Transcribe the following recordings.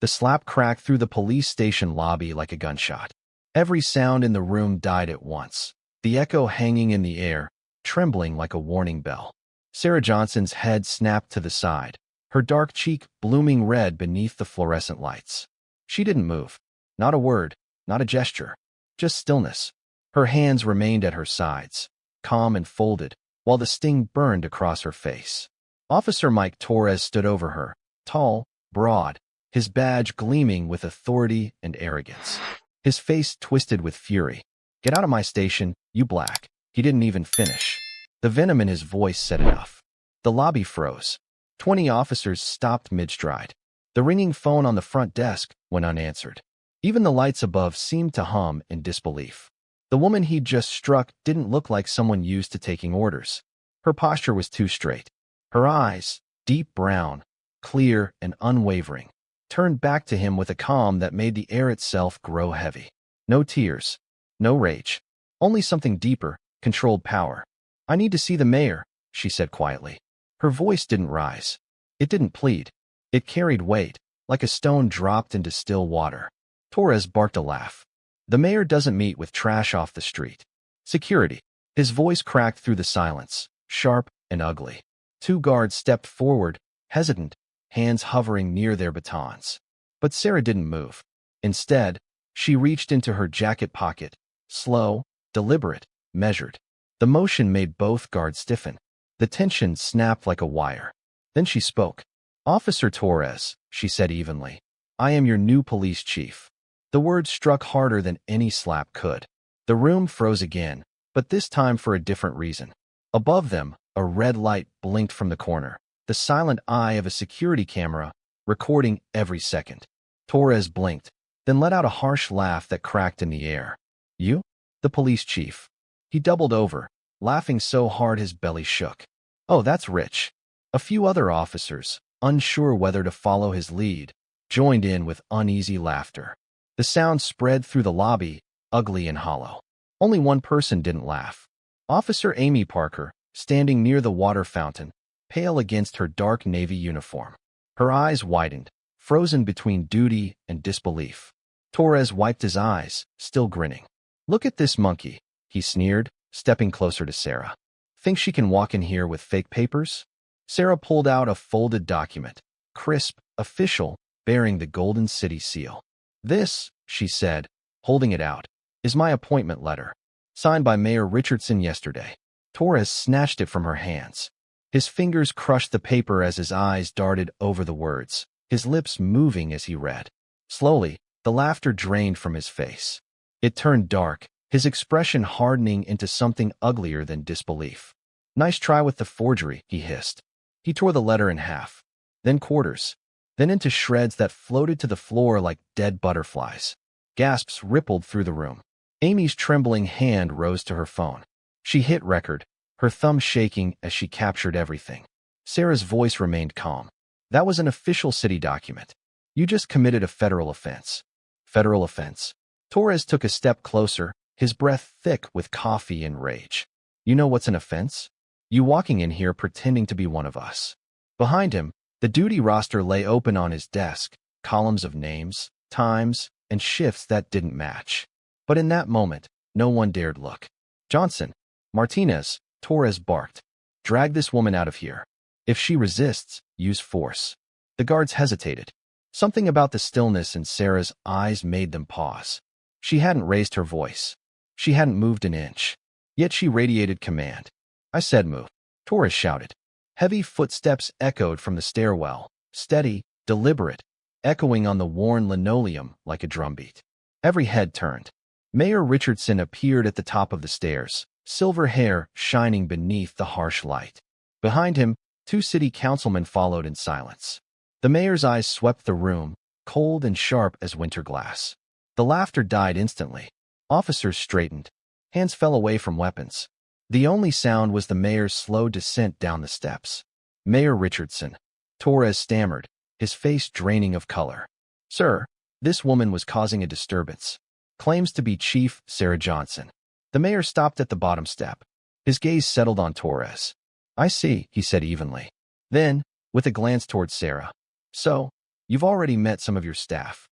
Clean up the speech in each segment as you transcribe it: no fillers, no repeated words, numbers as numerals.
The slap cracked through the police station lobby like a gunshot. Every sound in the room died at once, the echo hanging in the air, trembling like a warning bell. Sarah Johnson's head snapped to the side, her dark cheek blooming red beneath the fluorescent lights. She didn't move. Not a word, not a gesture, just stillness. Her hands remained at her sides, calm and folded, while the sting burned across her face. Officer Mike Torres stood over her, tall, broad, his badge gleaming with authority and arrogance. His face twisted with fury. "Get out of my station, you black." He didn't even finish. The venom in his voice said enough. The lobby froze. 20 officers stopped mid-stride. The ringing phone on the front desk went unanswered. Even the lights above seemed to hum in disbelief. The woman he'd just struck didn't look like someone used to taking orders. Her posture was too straight. Her eyes, deep brown, clear and unwavering, turned back to him with a calm that made the air itself grow heavy. No tears, no rage, only something deeper, controlled power. "I need to see the mayor," she said quietly. Her voice didn't rise. It didn't plead. It carried weight, like a stone dropped into still water. Torres barked a laugh. "The mayor doesn't meet with trash off the street. Security." His voice cracked through the silence, sharp and ugly. 2 guards stepped forward, hesitant, hands hovering near their batons. But Sarah didn't move. Instead, she reached into her jacket pocket, slow, deliberate, measured. The motion made both guards stiffen. The tension snapped like a wire. Then she spoke. "Officer Torres," she said evenly, "I am your new police chief." The words struck harder than any slap could. The room froze again, but this time for a different reason. Above them, a red light blinked from the corner, the silent eye of a security camera, recording every second. Torres blinked, then let out a harsh laugh that cracked in the air. "You?" "The police chief." He doubled over, laughing so hard his belly shook. "Oh, that's rich." A few other officers, unsure whether to follow his lead, joined in with uneasy laughter. The sound spread through the lobby, ugly and hollow. Only one person didn't laugh. Officer Amy Parker, standing near the water fountain, pale against her dark navy uniform. Her eyes widened, frozen between duty and disbelief. Torres wiped his eyes, still grinning. "Look at this monkey," he sneered, stepping closer to Sarah. "Think she can walk in here with fake papers?" Sarah pulled out a folded document, crisp, official, bearing the Golden City seal. "This," she said, holding it out, "is my appointment letter, signed by Mayor Richardson yesterday." Torres snatched it from her hands. His fingers crushed the paper as his eyes darted over the words, his lips moving as he read. Slowly, the laughter drained from his face. It turned dark, his expression hardening into something uglier than disbelief. "Nice try with the forgery," he hissed. He tore the letter in half, then quarters, then into shreds that floated to the floor like dead butterflies. Gasps rippled through the room. Amy's trembling hand rose to her phone. She hit record, her thumb shaking as she captured everything. Sarah's voice remained calm. "That was an official city document. You just committed a federal offense." "Federal offense?" Torres took a step closer, his breath thick with coffee and rage. "You know what's an offense? You walking in here pretending to be one of us." Behind him, the duty roster lay open on his desk, columns of names, times, and shifts that didn't match. But in that moment, no one dared look. "Johnson, Martinez," Torres barked. "Drag this woman out of here. If she resists, use force." The guards hesitated. Something about the stillness in Sarah's eyes made them pause. She hadn't raised her voice. She hadn't moved an inch. Yet she radiated command. "I said move," Torres shouted. Heavy footsteps echoed from the stairwell, steady, deliberate, echoing on the worn linoleum like a drumbeat. Every head turned. Mayor Richardson appeared at the top of the stairs, silver hair shining beneath the harsh light. Behind him, 2 city councilmen followed in silence. The mayor's eyes swept the room, cold and sharp as winter glass. The laughter died instantly. Officers straightened. Hands fell away from weapons. The only sound was the mayor's slow descent down the steps. "Mayor Richardson," Torres stammered, his face draining of color. "Sir, this woman was causing a disturbance. Claims to be Chief Sarah Johnson." The mayor stopped at the bottom step. His gaze settled on Torres. "I see," he said evenly. Then, with a glance toward Sarah, "So, You've already met some of your staff.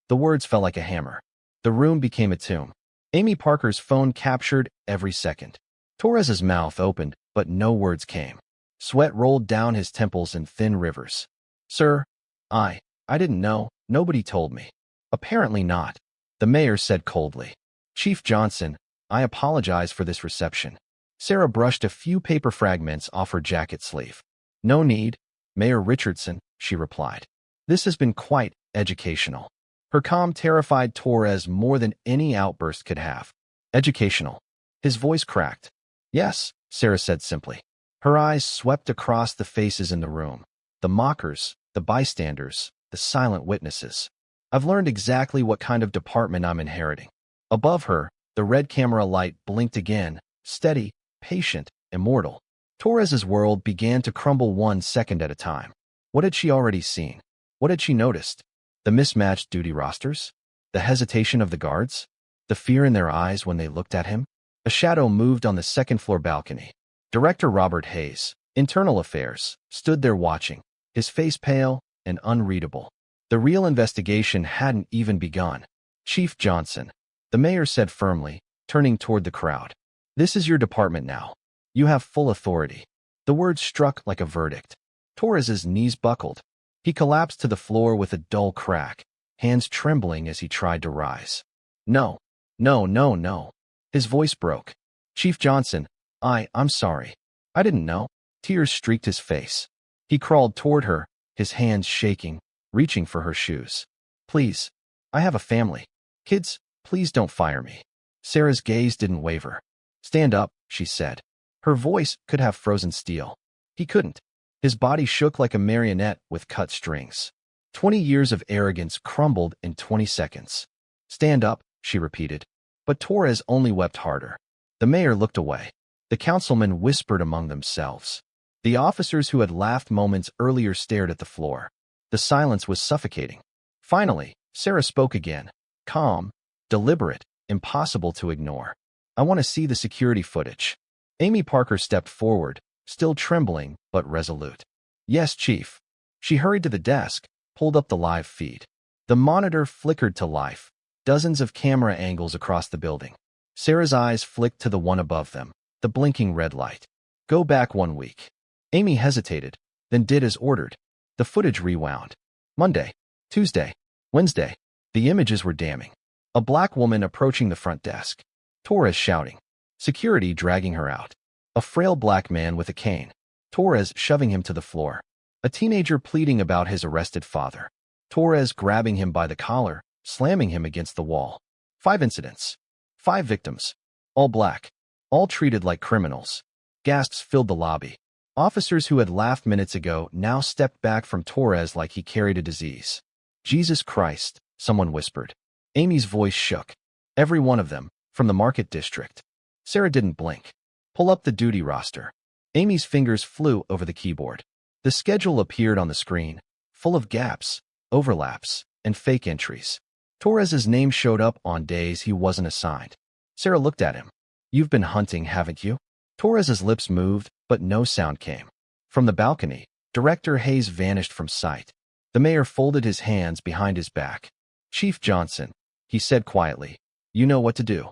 The words fell like a hammer. The room became a tomb. Amy Parker's phone captured every second. Torres's mouth opened, but no words came. Sweat rolled down his temples in thin rivers. Sir, I didn't know. Nobody told me. Apparently not, the mayor said coldly. Chief Johnson, I apologize for this reception. Sarah brushed a few paper fragments off her jacket sleeve. No need, Mayor Richardson, she replied. This has been quite educational. Her calm terrified Torres more than any outburst could have. Educational. His voice cracked. Yes, Sarah said simply. Her eyes swept across the faces in the room. The mockers, the bystanders, the silent witnesses. I've learned exactly what kind of department I'm inheriting. Above her, the red camera light blinked again, steady, patient, immortal. Torres's world began to crumble 1 second at a time. What had she already seen? What had she noticed? The mismatched duty rosters? The hesitation of the guards? The fear in their eyes when they looked at him? A shadow moved on the second-floor balcony. Director Robert Hayes, Internal Affairs, stood there watching, his face pale and unreadable. The real investigation hadn't even begun. Chief Johnson, the mayor said firmly, turning toward the crowd. This is your department now. You have full authority. The words struck like a verdict. Torres's knees buckled. He collapsed to the floor with a dull crack, hands trembling as he tried to rise. No, no, no, no. His voice broke. Chief Johnson, I'm sorry. I didn't know. Tears streaked his face. He crawled toward her, his hands shaking, reaching for her shoes. Please, I have a family. Kids, please don't fire me. Sarah's gaze didn't waver. Stand up, she said. Her voice could have frozen steel. He couldn't. His body shook like a marionette with cut strings. 20 years of arrogance crumbled in 20 seconds. Stand up, she repeated. But Torres only wept harder. The mayor looked away. The councilmen whispered among themselves. The officers who had laughed moments earlier stared at the floor. The silence was suffocating. Finally, Sarah spoke again. Calm, deliberate, impossible to ignore. I want to see the security footage. Amy Parker stepped forward, still trembling but resolute. Yes, Chief. She hurried to the desk, pulled up the live feed. The monitor flickered to life, dozens of camera angles across the building. Sarah's eyes flicked to the one above them, the blinking red light. Go back 1 week. Amy hesitated, then did as ordered. The footage rewound. Monday, Tuesday, Wednesday. The images were damning. A black woman approaching the front desk. Torres shouting. Security dragging her out. A frail black man with a cane. Torres shoving him to the floor. A teenager pleading about his arrested father. Torres grabbing him by the collar, slamming him against the wall. 5 incidents. 5 victims. All black. All treated like criminals. Gasps filled the lobby. Officers who had laughed minutes ago now stepped back from Torres like he carried a disease. Jesus Christ, someone whispered. Amy's voice shook. Every one of them, from the Market District. Sarah didn't blink. Pull up the duty roster. Amy's fingers flew over the keyboard. The schedule appeared on the screen, full of gaps, overlaps, and fake entries. Torres's name showed up on days he wasn't assigned. Sarah looked at him. You've been hunting, haven't you? Torres's lips moved, but no sound came. From the balcony, Director Hayes vanished from sight. The mayor folded his hands behind his back. Chief Johnson, he said quietly, you know what to do.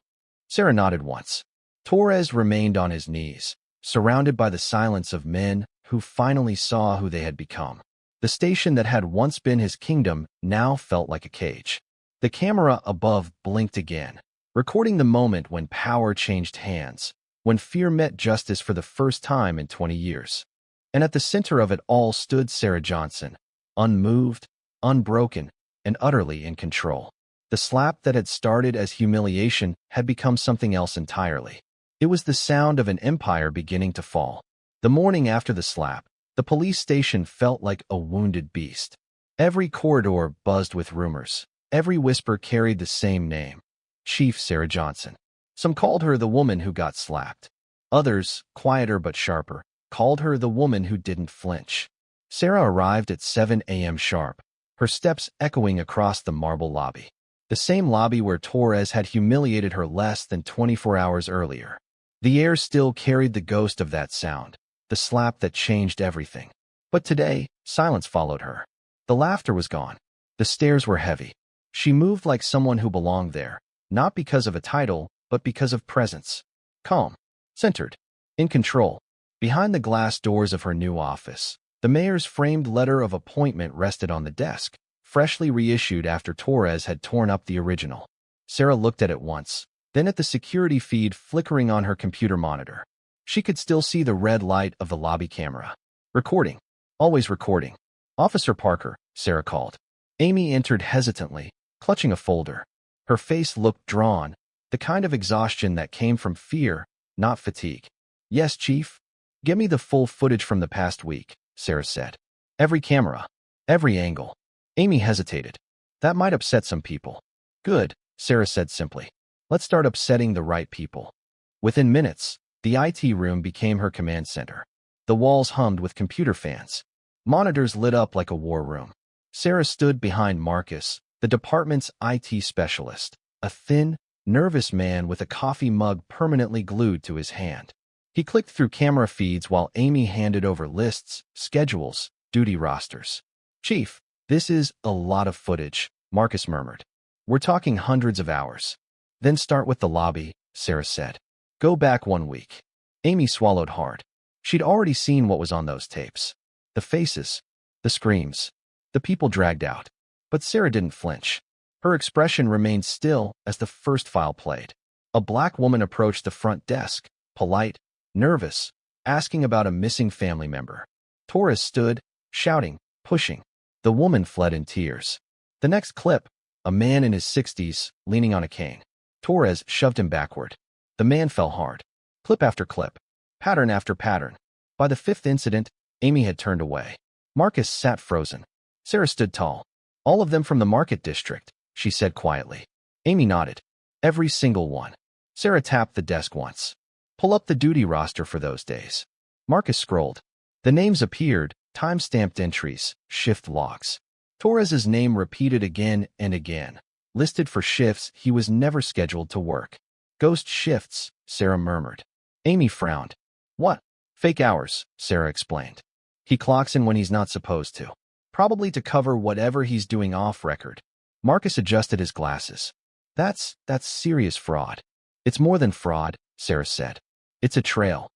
Sarah nodded once. Torres remained on his knees, surrounded by the silence of men who finally saw who they had become. The station that had once been his kingdom now felt like a cage. The camera above blinked again, recording the moment when power changed hands, when fear met justice for the first time in 20 years. And at the center of it all stood Sarah Johnson, unmoved, unbroken, and utterly in control. The slap that had started as humiliation had become something else entirely. It was the sound of an empire beginning to fall. The morning after the slap, the police station felt like a wounded beast. Every corridor buzzed with rumors. Every whisper carried the same name, Chief Sarah Johnson. Some called her the woman who got slapped. Others, quieter but sharper, called her the woman who didn't flinch. Sarah arrived at 7 a.m. sharp, her steps echoing across the marble lobby. The same lobby where Torres had humiliated her less than 24 hours earlier. The air still carried the ghost of that sound, the slap that changed everything. But today, silence followed her. The laughter was gone. The stairs were heavy. She moved like someone who belonged there, not because of a title, but because of presence. Calm, centered, in control. Behind the glass doors of her new office, the mayor's framed letter of appointment rested on the desk, freshly reissued after Torres had torn up the original. Sarah looked at it once, then at the security feed flickering on her computer monitor. She could still see the red light of the lobby camera. Recording. Always recording. Officer Parker, Sarah called. Amy entered hesitantly, clutching a folder. Her face looked drawn, the kind of exhaustion that came from fear, not fatigue. Yes, Chief. Get me the full footage from the past week, Sarah said. Every camera. Every angle. Amy hesitated. That might upset some people. Good, Sarah said simply. Let's start upsetting the right people. Within minutes, the IT room became her command center. The walls hummed with computer fans. Monitors lit up like a war room. Sarah stood behind Marcus, the department's IT specialist, a thin, nervous man with a coffee mug permanently glued to his hand. He clicked through camera feeds while Amy handed over lists, schedules, duty rosters. Chief, this is a lot of footage, Marcus murmured. We're talking hundreds of hours. Then start with the lobby, Sarah said. Go back 1 week. Amy swallowed hard. She'd already seen what was on those tapes. The faces, the screams, the people dragged out. But Sarah didn't flinch. Her expression remained still as the first file played. A black woman approached the front desk, polite, nervous, asking about a missing family member. Torres stood, shouting, pushing. The woman fled in tears. The next clip, a man in his 60s, leaning on a cane. Torres shoved him backward. The man fell hard. Clip after clip. Pattern after pattern. By the fifth incident, Amy had turned away. Marcus sat frozen. Sarah stood tall. All of them from the market district, she said quietly. Amy nodded. Every single one. Sarah tapped the desk once. Pull up the duty roster for those days. Marcus scrolled. The names appeared, time-stamped entries, shift logs. Torres's name repeated again and again, listed for shifts he was never scheduled to work. Ghost shifts, Sarah murmured. Amy frowned. What? Fake hours, Sarah explained. He clocks in when he's not supposed to. Probably to cover whatever he's doing off record. Marcus adjusted his glasses. That's serious fraud. It's more than fraud, Sarah said. It's a trail.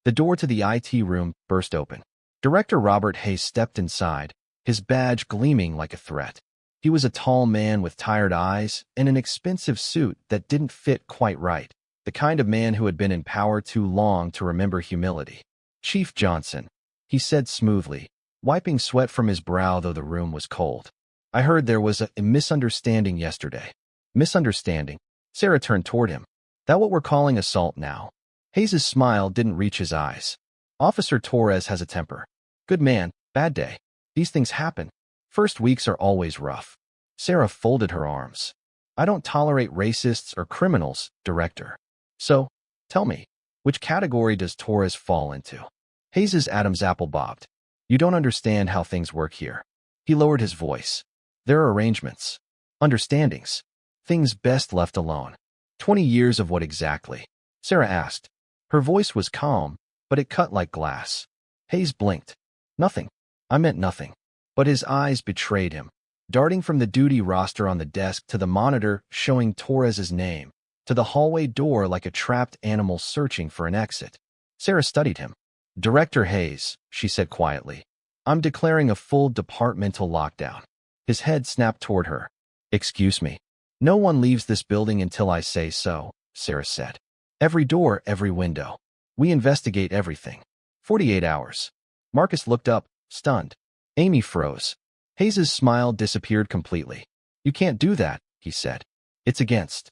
The door to the IT room burst open. Director Robert Hayes stepped inside, his badge gleaming like a threat. He was a tall man with tired eyes and an expensive suit that didn't fit quite right, the kind of man who had been in power too long to remember humility. Chief Johnson, he said smoothly, wiping sweat from his brow though the room was cold. I heard there was a misunderstanding yesterday. Misunderstanding? Sarah turned toward him. That what we're calling assault now? Hayes's smile didn't reach his eyes. Officer Torres has a temper. Good man, bad day. These things happen. First weeks are always rough. Sarah folded her arms. I don't tolerate racists or criminals, Director. So, tell me, which category does Torres fall into? Hayes's Adam's apple bobbed. You don't understand how things work here. He lowered his voice. There are arrangements. Understandings. Things best left alone. 20 years of what exactly? Sarah asked. Her voice was calm, but it cut like glass. Hayes blinked. Nothing. I meant nothing. But his eyes betrayed him, darting from the duty roster on the desk to the monitor showing Torres's name, to the hallway door like a trapped animal searching for an exit. Sarah studied him. Director Hayes, she said quietly. I'm declaring a full departmental lockdown. His head snapped toward her. Excuse me. No one leaves this building until I say so, Sarah said. Every door, every window. We investigate everything. 48 hours. Marcus looked up, stunned. Amy froze. Hayes's smile disappeared completely. You can't do that, he said. It's against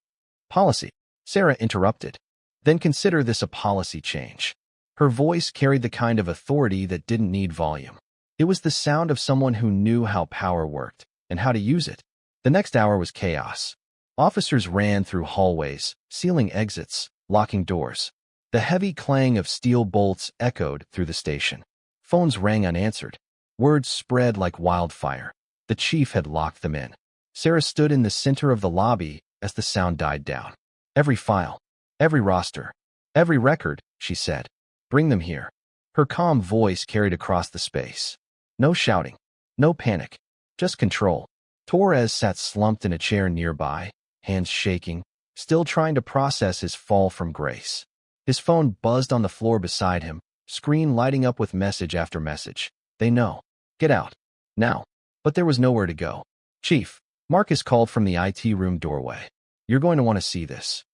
policy. Sarah interrupted. Then consider this a policy change. Her voice carried the kind of authority that didn't need volume. It was the sound of someone who knew how power worked and how to use it. The next hour was chaos. Officers ran through hallways, sealing exits, locking doors. The heavy clang of steel bolts echoed through the station. Phones rang unanswered. Words spread like wildfire. The chief had locked them in. Sarah stood in the center of the lobby as the sound died down. Every file, every roster, every record, she said. Bring them here. Her calm voice carried across the space. No shouting, no panic, just control. Torres sat slumped in a chair nearby, hands shaking, still trying to process his fall from grace. His phone buzzed on the floor beside him, screen lighting up with message after message. They know. Get out. Now. But there was nowhere to go. Chief, Marcus called from the IT room doorway. You're going to want to see this.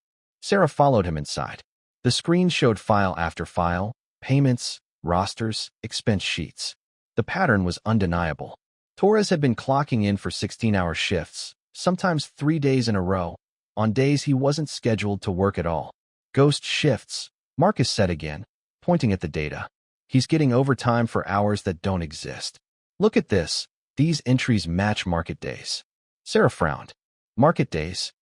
Sarah followed him inside. The screen showed file after file, payments, rosters, expense sheets. The pattern was undeniable. Torres had been clocking in for 16-hour shifts, sometimes 3 days in a row, on days he wasn't scheduled to work at all. Ghost shifts, Marcus said again, pointing at the data. He's getting overtime for hours that don't exist. Look at this. These entries match market days. Sarah frowned. Market days?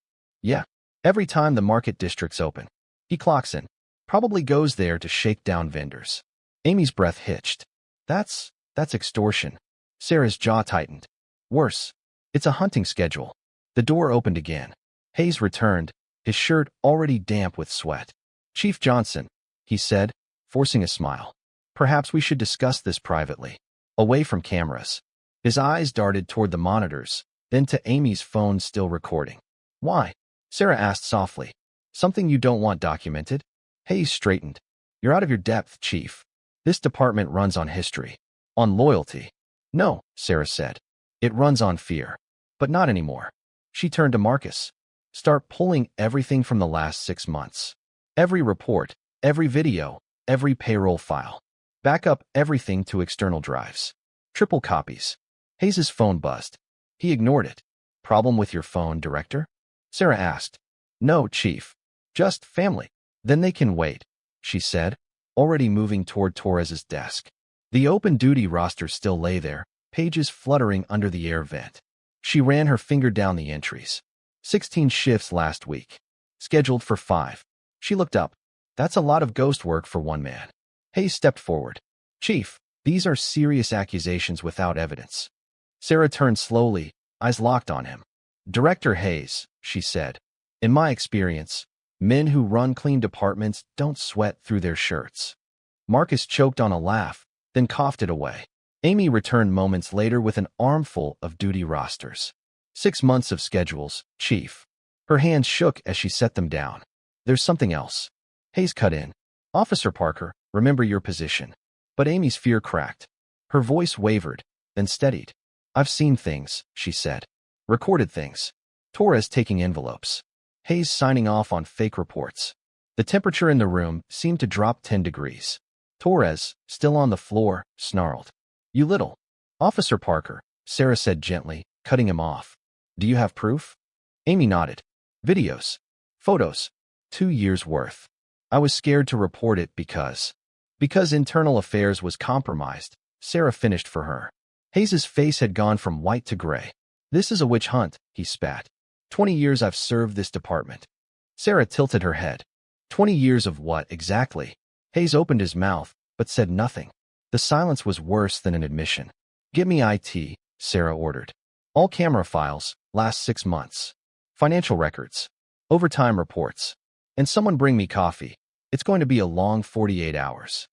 Yeah. Every time the market district's open. He clocks in. Probably goes there to shake down vendors. Amy's breath hitched. That's extortion. Sarah's jaw tightened. Worse. It's a hunting schedule. The door opened again. Hayes returned, his shirt already damp with sweat. Chief Johnson, he said, forcing a smile. Perhaps we should discuss this privately. Away from cameras. His eyes darted toward the monitors, then to Amy's phone still recording. Why? Sarah asked softly. Something you don't want documented? Hayes straightened. You're out of your depth, Chief. This department runs on history. On loyalty. No, Sarah said. It runs on fear. But not anymore. She turned to Marcus. Start pulling everything from the last 6 months. Every report, every video, every payroll file. Back up everything to external drives. Triple copies. Hayes' phone buzzed. He ignored it. Problem with your phone, Director? Sarah asked. No, Chief. Just family. Then they can wait, she said, already moving toward Torres's desk. The open duty roster still lay there, pages fluttering under the air vent. She ran her finger down the entries. 16 shifts last week. Scheduled for 5. She looked up. That's a lot of ghost work for one man. Hayes stepped forward. Chief, these are serious accusations without evidence. Sarah turned slowly, eyes locked on him. Director Hayes, she said. In my experience, men who run clean departments don't sweat through their shirts. Marcus choked on a laugh, then coughed it away. Amy returned moments later with an armful of duty rosters. 6 months of schedules, Chief. Her hands shook as she set them down. There's something else. Hayes cut in. Officer Parker, remember your position. But Amy's fear cracked. Her voice wavered, then steadied. I've seen things, she said. Recorded things. Torres taking envelopes. Hayes signing off on fake reports. The temperature in the room seemed to drop 10 degrees. Torres, still on the floor, snarled. You little. Officer Parker, Sarah said gently, cutting him off. Do you have proof? Amy nodded. Videos. Photos. 2 years' worth. I was scared to report it because internal affairs was compromised, Sarah finished for her. Hayes' face had gone from white to gray. This is a witch hunt, he spat. 20 years I've served this department. Sarah tilted her head. 20 years of what, exactly? Hayes opened his mouth, but said nothing. The silence was worse than an admission. Get me IT, Sarah ordered. All camera files, last 6 months. Financial records. Overtime reports. And someone bring me coffee. It's going to be a long 48 hours.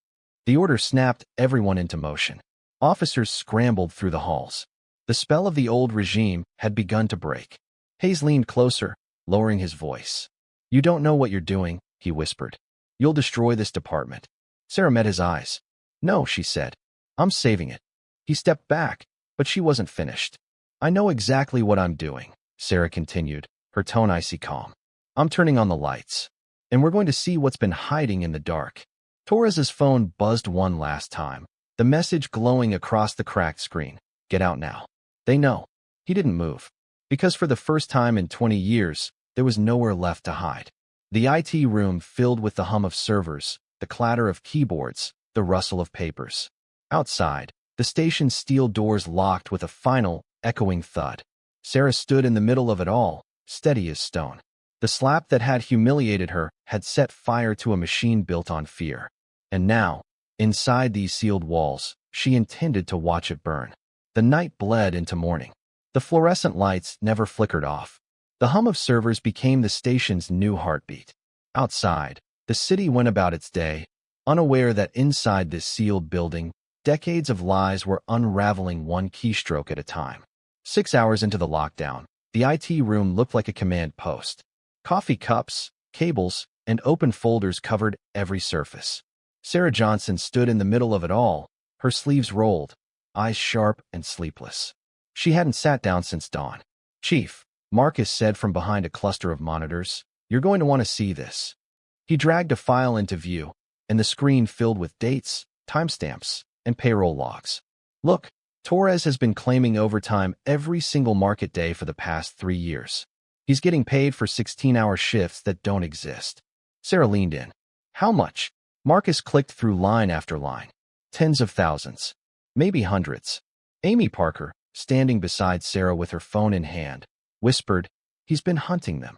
The order snapped everyone into motion. Officers scrambled through the halls. The spell of the old regime had begun to break. Hayes leaned closer, lowering his voice. You don't know what you're doing, he whispered. You'll destroy this department. Sarah met his eyes. No, she said. I'm saving it. He stepped back, but she wasn't finished. I know exactly what I'm doing, Sarah continued, her tone icy calm. I'm turning on the lights. And we're going to see what's been hiding in the dark. Torres's phone buzzed one last time, the message glowing across the cracked screen. Get out now. They know. He didn't move. Because for the first time in 20 years, there was nowhere left to hide. The IT room filled with the hum of servers, the clatter of keyboards, the rustle of papers. Outside, the station's steel doors locked with a final, echoing thud. Sarah stood in the middle of it all, steady as stone. The slap that had humiliated her had set fire to a machine built on fear. And now, inside these sealed walls, she intended to watch it burn. The night bled into morning. The fluorescent lights never flickered off. The hum of servers became the station's new heartbeat. Outside, the city went about its day, unaware that inside this sealed building, decades of lies were unraveling one keystroke at a time. 6 hours into the lockdown, the IT room looked like a command post. Coffee cups, cables, and open folders covered every surface. Sarah Johnson stood in the middle of it all, her sleeves rolled, eyes sharp and sleepless. She hadn't sat down since dawn. "Chief," Marcus said from behind a cluster of monitors, "you're going to want to see this." He dragged a file into view, and the screen filled with dates, timestamps, and payroll logs. "Look, Torres has been claiming overtime every single market day for the past 3 years. He's getting paid for 16-hour shifts that don't exist." Sarah leaned in. "How much?" Marcus clicked through line after line. "Tens of thousands. Maybe hundreds." Amy Parker, standing beside Sarah with her phone in hand, whispered, "He's been hunting them."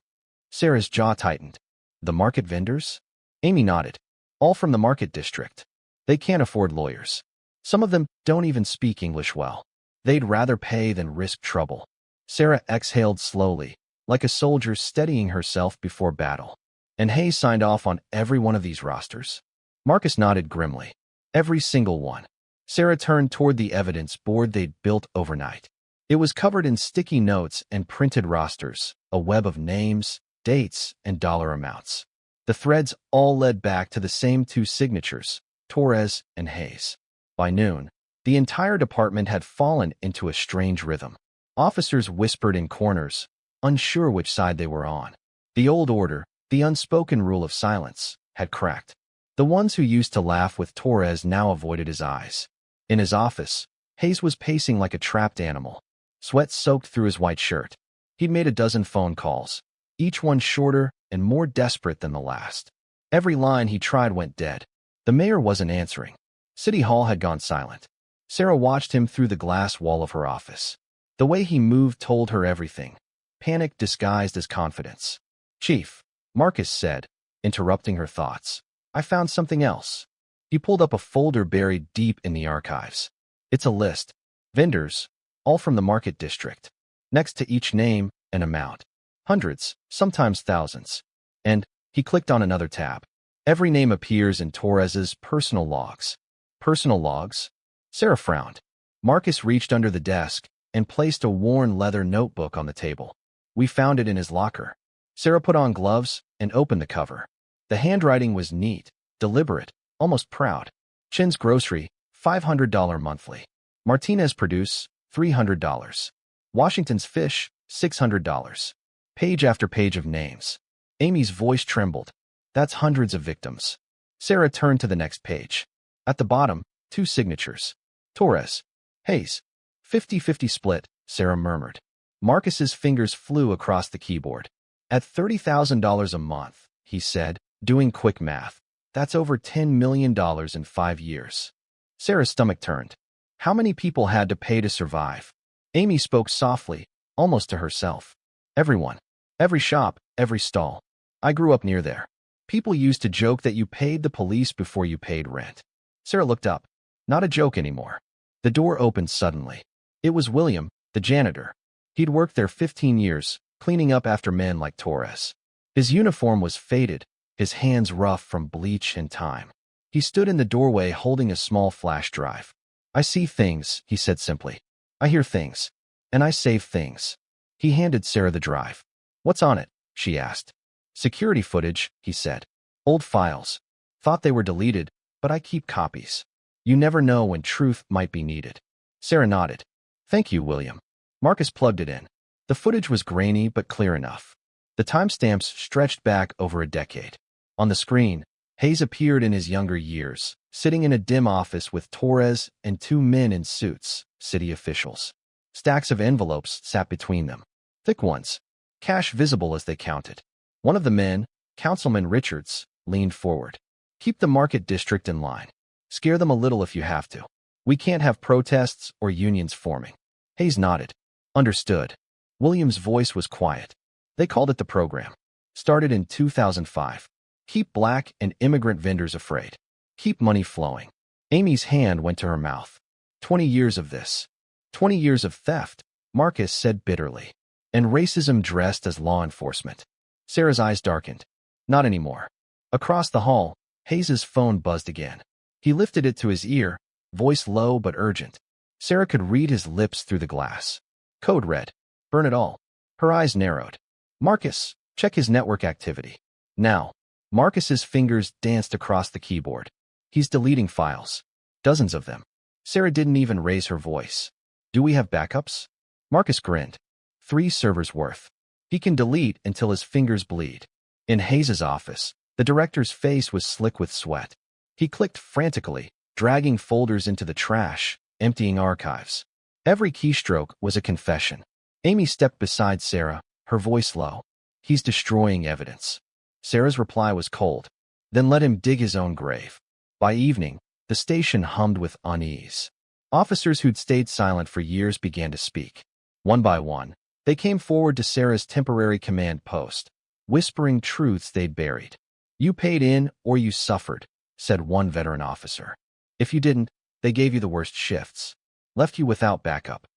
Sarah's jaw tightened. "The market vendors?" Amy nodded. "All from the market district. They can't afford lawyers. Some of them don't even speak English well. They'd rather pay than risk trouble." Sarah exhaled slowly, like a soldier steadying herself before battle. "And Hayes signed off on every one of these rosters?" Marcus nodded grimly. "Every single one." Sarah turned toward the evidence board they'd built overnight. It was covered in sticky notes and printed rosters, a web of names, dates, and dollar amounts. The threads all led back to the same two signatures, Torres and Hayes. By noon, the entire department had fallen into a strange rhythm. Officers whispered in corners, unsure which side they were on. The old order, the unspoken rule of silence, had cracked. The ones who used to laugh with Torres now avoided his eyes. In his office, Hayes was pacing like a trapped animal. Sweat soaked through his white shirt. He'd made a dozen phone calls, each one shorter and more desperate than the last. Every line he tried went dead. The mayor wasn't answering. City Hall had gone silent. Sarah watched him through the glass wall of her office. The way he moved told her everything. Panic disguised as confidence. "Chief," Marcus said, interrupting her thoughts, "I found something else." He pulled up a folder buried deep in the archives. "It's a list. Vendors, all from the market district. Next to each name, an amount. Hundreds, sometimes thousands." And he clicked on another tab. Every name appears in Torres's personal logs. Personal logs? Sarah frowned. Marcus reached under the desk and placed a worn leather notebook on the table. "We found it in his locker." Sarah put on gloves and opened the cover. The handwriting was neat, deliberate, almost proud. Chin's Grocery, $500 monthly. Martinez Produce, $300. Washington's Fish, $600. Page after page of names. Amy's voice trembled. "That's hundreds of victims." Sarah turned to the next page. At the bottom, two signatures. Torres. Hayes. 50-50 split, Sarah murmured. Marcus's fingers flew across the keyboard. "At $30,000 a month," he said, doing quick math. "That's over $10 million in 5 years." Sarah's stomach turned. How many people had to pay to survive? Amy spoke softly, almost to herself. "Everyone. Every shop, every stall. I grew up near there. People used to joke that you paid the police before you paid rent." Sarah looked up. Not a joke anymore. The door opened suddenly. It was William, the janitor. He'd worked there 15 years, cleaning up after men like Torres. His uniform was faded, his hands rough from bleach and time. He stood in the doorway holding a small flash drive. "I see things," he said simply. "I hear things. And I save things." He handed Sarah the drive. "What's on it?" she asked. "Security footage," he said. "Old files. Thought they were deleted, but I keep copies. You never know when truth might be needed." Sarah nodded. "Thank you, William." Marcus plugged it in. The footage was grainy but clear enough. The timestamps stretched back over a decade. On the screen, Hayes appeared in his younger years, sitting in a dim office with Torres and two men in suits, city officials. Stacks of envelopes sat between them. Thick ones, cash visible as they counted. One of the men, Councilman Richards, leaned forward. "Keep the market district in line. Scare them a little if you have to. We can't have protests or unions forming." Hayes nodded. "Understood." William's voice was quiet. "They called it the program. Started in 2005. Keep black and immigrant vendors afraid. Keep money flowing." Amy's hand went to her mouth. 20 years of this. 20 years of theft," Marcus said bitterly. "And racism dressed as law enforcement." Sarah's eyes darkened. "Not anymore." Across the hall, Hayes's phone buzzed again. He lifted it to his ear, voice low but urgent. Sarah could read his lips through the glass. Code red. Burn it all. Her eyes narrowed. Marcus, check his network activity. Now. Marcus's fingers danced across the keyboard. He's deleting files. Dozens of them. Sarah didn't even raise her voice. Do we have backups? Marcus grinned. 3 servers worth. He can delete until his fingers bleed. In Hayes's office, the director's face was slick with sweat. He clicked frantically, dragging folders into the trash, emptying archives. Every keystroke was a confession. Amy stepped beside Sarah, her voice low. He's destroying evidence. Sarah's reply was cold. Then let him dig his own grave. By evening, the station hummed with unease. Officers who'd stayed silent for years began to speak. One by one, they came forward to Sarah's temporary command post, whispering truths they'd buried. You paid in or you suffered, said one veteran officer. If you didn't, they gave you the worst shifts. Left you without backup.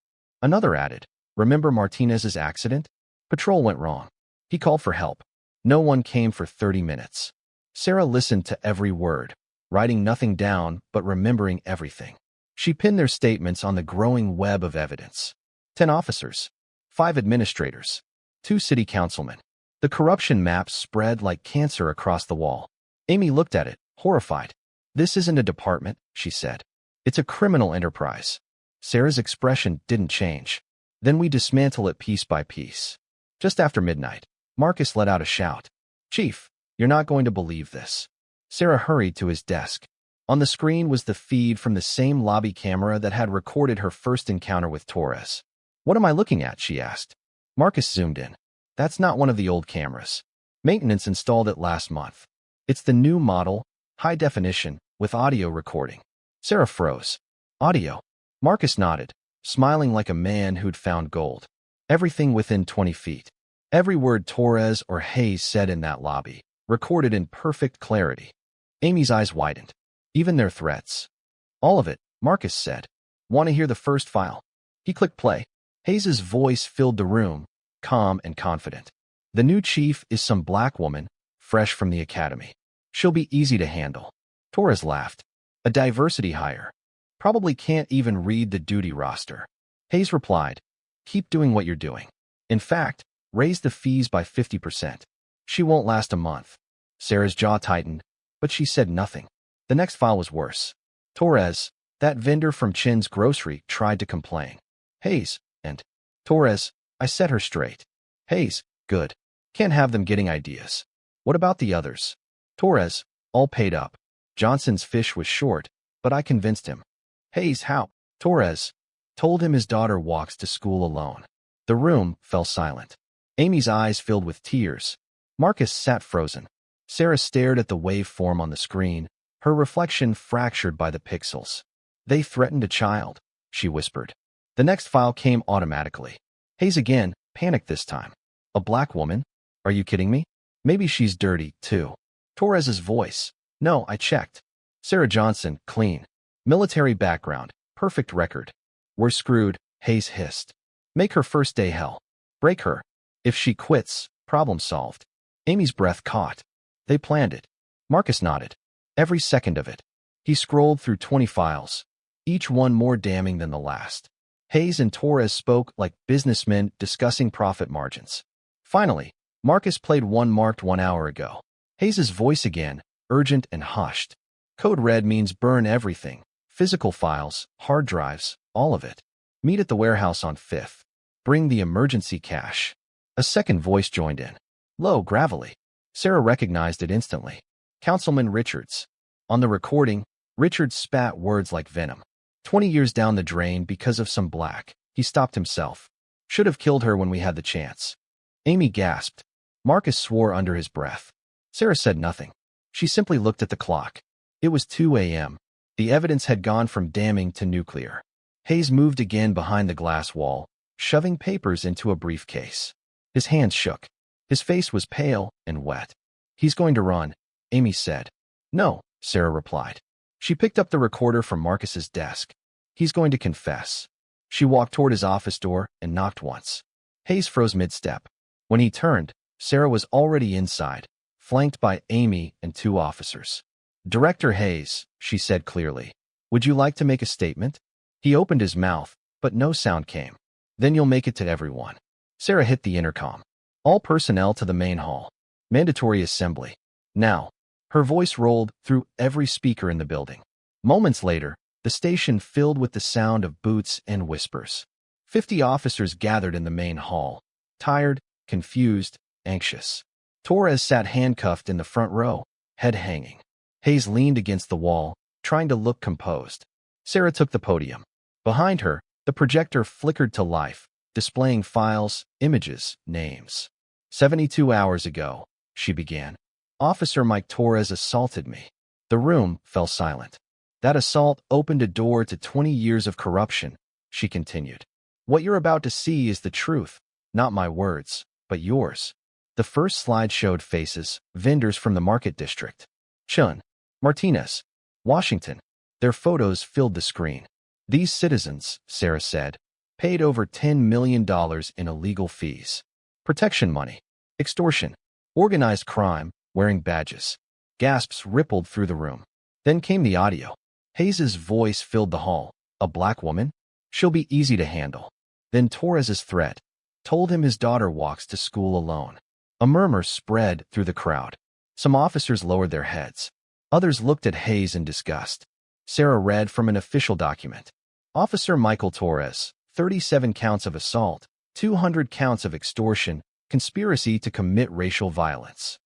Another added, remember Martinez's accident? Patrol went wrong. He called for help. No one came for 30 minutes. Sarah listened to every word, writing nothing down but remembering everything. She pinned their statements on the growing web of evidence. 10 officers, 5 administrators, 2 city councilmen. The corruption map spread like cancer across the wall. Amy looked at it, horrified. This isn't a department, she said. It's a criminal enterprise. Sarah's expression didn't change. Then we dismantle it piece by piece. Just after midnight, Marcus let out a shout. Chief, you're not going to believe this. Sarah hurried to his desk. On the screen was the feed from the same lobby camera that had recorded her first encounter with Torres. What am I looking at? She asked. Marcus zoomed in. That's not one of the old cameras. Maintenance installed it last month. It's the new model, high definition, with audio recording. Sarah froze. Audio. Marcus nodded, smiling like a man who'd found gold. Everything within 20 feet. Every word Torres or Hayes said in that lobby, recorded in perfect clarity. Amy's eyes widened. Even their threats. All of it, Marcus said. Want to hear the first file? He clicked play. Hayes's voice filled the room, calm and confident. The new chief is some black woman, fresh from the academy. She'll be easy to handle. Torres laughed. A diversity hire. Probably can't even read the duty roster. Hayes replied, keep doing what you're doing. In fact, raise the fees by 50%. She won't last a month. Sarah's jaw tightened, but she said nothing. The next file was worse. Torres, that vendor from Chin's grocery, tried to complain. Hayes, and Torres, I set her straight. Hayes, good. Can't have them getting ideas. What about the others? Torres, all paid up. Johnson's fish was short, but I convinced him. Hayes, how? Torres, told him his daughter walks to school alone. The room fell silent. Amy's eyes filled with tears. Marcus sat frozen. Sarah stared at the waveform on the screen, her reflection fractured by the pixels. They threatened a child, she whispered. The next file came automatically. Hayes again, panicked this time. A black woman? Are you kidding me? Maybe she's dirty, too. Torres's voice. No, I checked. Sarah Johnson, clean. Military background, perfect record. We're screwed, Hayes hissed. Make her first day hell. Break her. If she quits, problem solved. Amy's breath caught. They planned it. Marcus nodded. Every second of it. He scrolled through 20 files, each one more damning than the last. Hayes and Torres spoke like businessmen discussing profit margins. Finally, Marcus played one marked 1 hour ago. Hayes's voice again, urgent and hushed. Code red means burn everything. Physical files, hard drives, all of it. Meet at the warehouse on 5th. Bring the emergency cash. A second voice joined in. Low, gravelly. Sarah recognized it instantly. Councilman Richards. On the recording, Richards spat words like venom. 20 years down the drain because of some black. He stopped himself. Should have killed her when we had the chance. Amy gasped. Marcus swore under his breath. Sarah said nothing. She simply looked at the clock. It was 2 a.m. The evidence had gone from damning to nuclear. Hayes moved again behind the glass wall, shoving papers into a briefcase. His hands shook. His face was pale and wet. He's going to run, Amy said. No, Sarah replied. She picked up the recorder from Marcus's desk. He's going to confess. She walked toward his office door and knocked once. Hayes froze mid-step. When he turned, Sarah was already inside, flanked by Amy and 2 officers. Director Hayes, she said clearly, would you like to make a statement? He opened his mouth, but no sound came. Then you'll make it to everyone. Sarah hit the intercom. All personnel to the main hall. Mandatory assembly. Now. Her voice rolled through every speaker in the building. Moments later, the station filled with the sound of boots and whispers. 50 officers gathered in the main hall. Tired, confused, anxious. Torres sat handcuffed in the front row, head hanging. Hayes leaned against the wall, trying to look composed. Sarah took the podium. Behind her, the projector flickered to life, displaying files, images, names. 72 hours ago, she began. Officer Mike Torres assaulted me. The room fell silent. That assault opened a door to 20 years of corruption, she continued. What you're about to see is the truth, not my words, but yours. The first slide showed faces, vendors from the market district. Chun, Martinez, Washington. Their photos filled the screen. These citizens, Sarah said, paid over $10 million in illegal fees. Protection money, extortion, organized crime, wearing badges. Gasps rippled through the room. Then came the audio. Hayes's voice filled the hall. A black woman? She'll be easy to handle. Then Torres's threat told him his daughter walks to school alone. A murmur spread through the crowd. Some officers lowered their heads. Others looked at Hayes in disgust. Sarah read from an official document. Officer Michael Torres, 37 counts of assault, 200 counts of extortion, conspiracy to commit racial violence.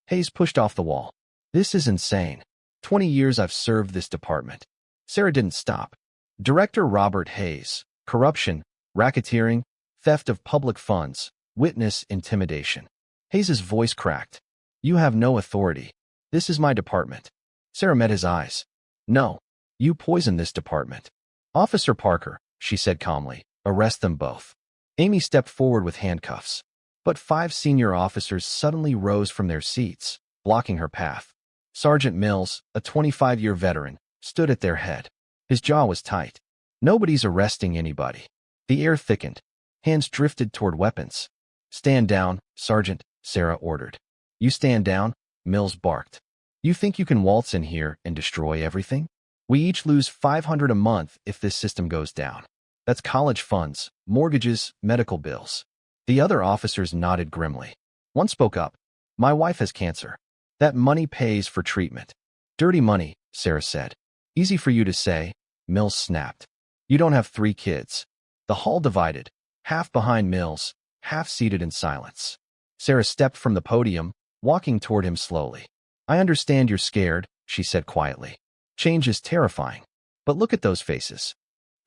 Hayes pushed off the wall. This is insane. 20 years I've served this department. Sarah didn't stop. Director Robert Hayes, corruption, racketeering, theft of public funds, witness intimidation. Hayes's voice cracked. You have no authority. This is my department. Sarah met his eyes. No, you poisoned this department. Officer Parker, she said calmly, arrest them both. Amy stepped forward with handcuffs. But 5 senior officers suddenly rose from their seats, blocking her path. Sergeant Mills, a 25-year veteran, stood at their head. His jaw was tight. Nobody's arresting anybody. The air thickened. Hands drifted toward weapons. Stand down, Sergeant, Sarah ordered. You stand down, Mills barked. You think you can waltz in here and destroy everything? We each lose $500 a month if this system goes down. That's college funds, mortgages, medical bills. The other officers nodded grimly. One spoke up. My wife has cancer. That money pays for treatment. Dirty money, Sarah said. Easy for you to say, Mills snapped. You don't have 3 kids. The hall divided, half behind Mills, half seated in silence. Sarah stepped from the podium, walking toward him slowly. I understand you're scared, she said quietly. Change is terrifying. But look at those faces.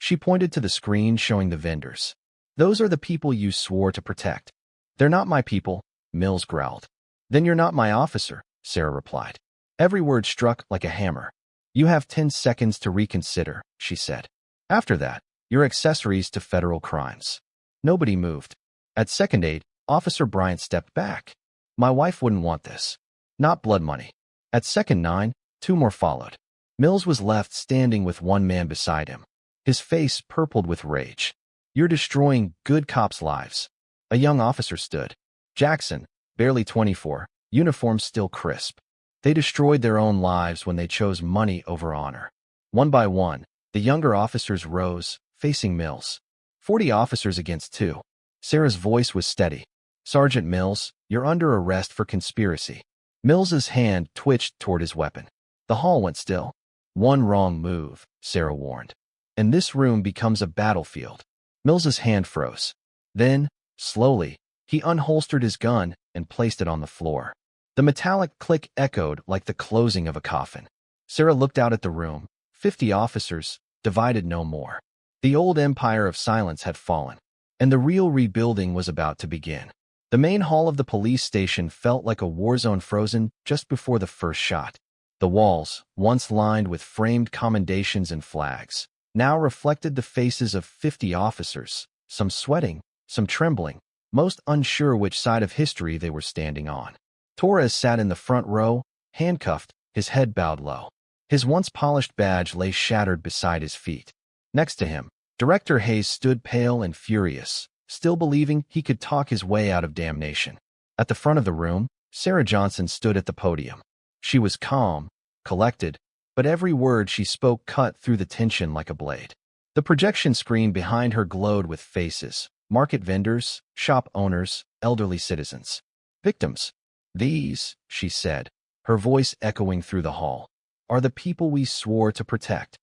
She pointed to the screen showing the vendors. Those are the people you swore to protect. They're not my people, Mills growled. Then you're not my officer, Sarah replied. Every word struck like a hammer. You have 10 seconds to reconsider, she said. After that, you're accessories to federal crimes. Nobody moved. At second 8, Officer Bryant stepped back. My wife wouldn't want this. Not blood money. At second 9, 2 more followed. Mills was left standing with one man beside him. His face purpled with rage. You're destroying good cops' lives. A young officer stood. Jackson, barely 24, uniform still crisp. They destroyed their own lives when they chose money over honor. One by one, the younger officers rose, facing Mills. 40 officers against 2. Sarah's voice was steady. Sergeant Mills, you're under arrest for conspiracy. Mills's hand twitched toward his weapon. The hall went still. One wrong move, Sarah warned, and this room becomes a battlefield. Mills's hand froze. Then, slowly, he unholstered his gun and placed it on the floor. The metallic click echoed like the closing of a coffin. Sarah looked out at the room. 50 officers, divided no more. The old empire of silence had fallen, and the real rebuilding was about to begin. The main hall of the police station felt like a war zone frozen just before the first shot. The walls, once lined with framed commendations and flags, now reflected the faces of 50 officers, some sweating, some trembling, most unsure which side of history they were standing on. Torres sat in the front row, handcuffed, his head bowed low. His once polished badge lay shattered beside his feet. Next to him, Director Hayes stood pale and furious, still believing he could talk his way out of damnation. At the front of the room, Sarah Johnson stood at the podium. She was calm, collected, but every word she spoke cut through the tension like a blade. The projection screen behind her glowed with faces, market vendors, shop owners, elderly citizens. Victims. These, she said, her voice echoing through the hall, are the people we swore to protect.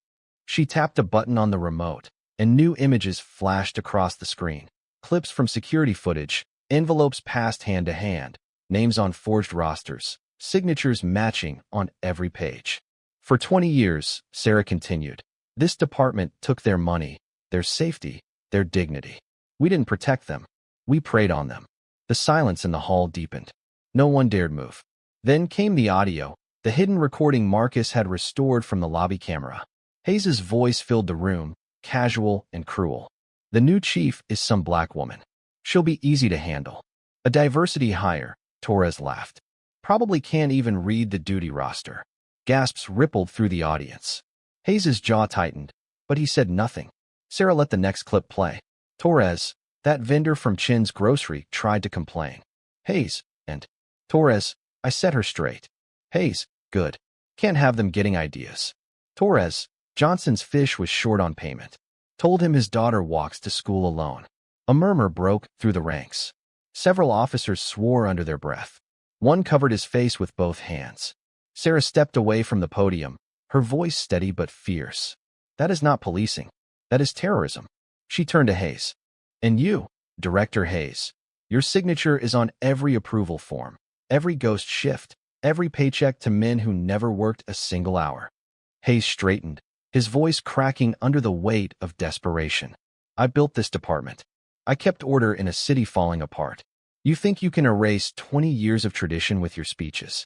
She tapped a button on the remote, and new images flashed across the screen. Clips from security footage, envelopes passed hand to hand, names on forged rosters, signatures matching on every page. For 20 years, Sarah continued, this department took their money, their safety, their dignity. We didn't protect them. We preyed on them. The silence in the hall deepened. No one dared move. Then came the audio, the hidden recording Marcus had restored from the lobby camera. Hayes's voice filled the room, casual and cruel. The new chief is some black woman. She'll be easy to handle. A diversity hire, Torres laughed. Probably can't even read the duty roster. Gasps rippled through the audience. Hayes's jaw tightened, but he said nothing. Sarah let the next clip play. Torres, that vendor from Chin's grocery, tried to complain. Hayes, and Torres, I set her straight. Hayes, good. Can't have them getting ideas. Torres, Johnson's fish was short on payment. Told him his daughter walks to school alone. A murmur broke through the ranks. Several officers swore under their breath. One covered his face with both hands. Sarah stepped away from the podium, her voice steady but fierce. That is not policing. That is terrorism. She turned to Hayes. And you, Director Hayes, your signature is on every approval form, every ghost shift, every paycheck to men who never worked a single hour. Hayes straightened, his voice cracking under the weight of desperation. I built this department. I kept order in a city falling apart. You think you can erase 20 years of tradition with your speeches?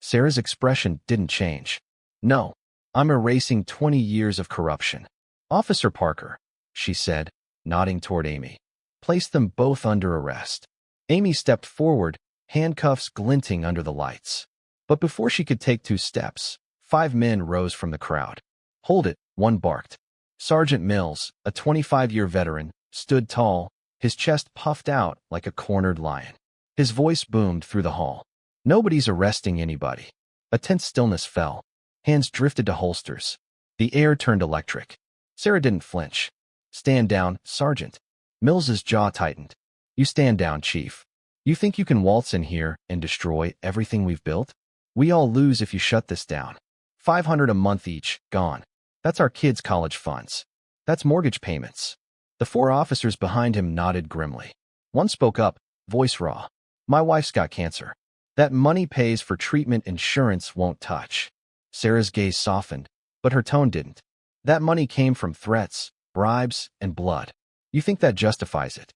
Sarah's expression didn't change. No, I'm erasing 20 years of corruption. Officer Parker, she said, nodding toward Amy. Place them both under arrest. Amy stepped forward, handcuffs glinting under the lights. But before she could take 2 steps, 5 men rose from the crowd. Hold it, one barked. Sergeant Mills, a 25-year veteran, stood tall, his chest puffed out like a cornered lion. His voice boomed through the hall. Nobody's arresting anybody. A tense stillness fell. Hands drifted to holsters. The air turned electric. Sarah didn't flinch. Stand down, Sergeant. Mills's jaw tightened. You stand down, Chief. You think you can waltz in here and destroy everything we've built? We all lose if you shut this down. $500 a month each, gone. That's our kids' college funds. That's mortgage payments. The 4 officers behind him nodded grimly. One spoke up, voice raw. My wife's got cancer. That money pays for treatment insurance won't touch. Sarah's gaze softened, but her tone didn't. That money came from threats, bribes, and blood. You think that justifies it?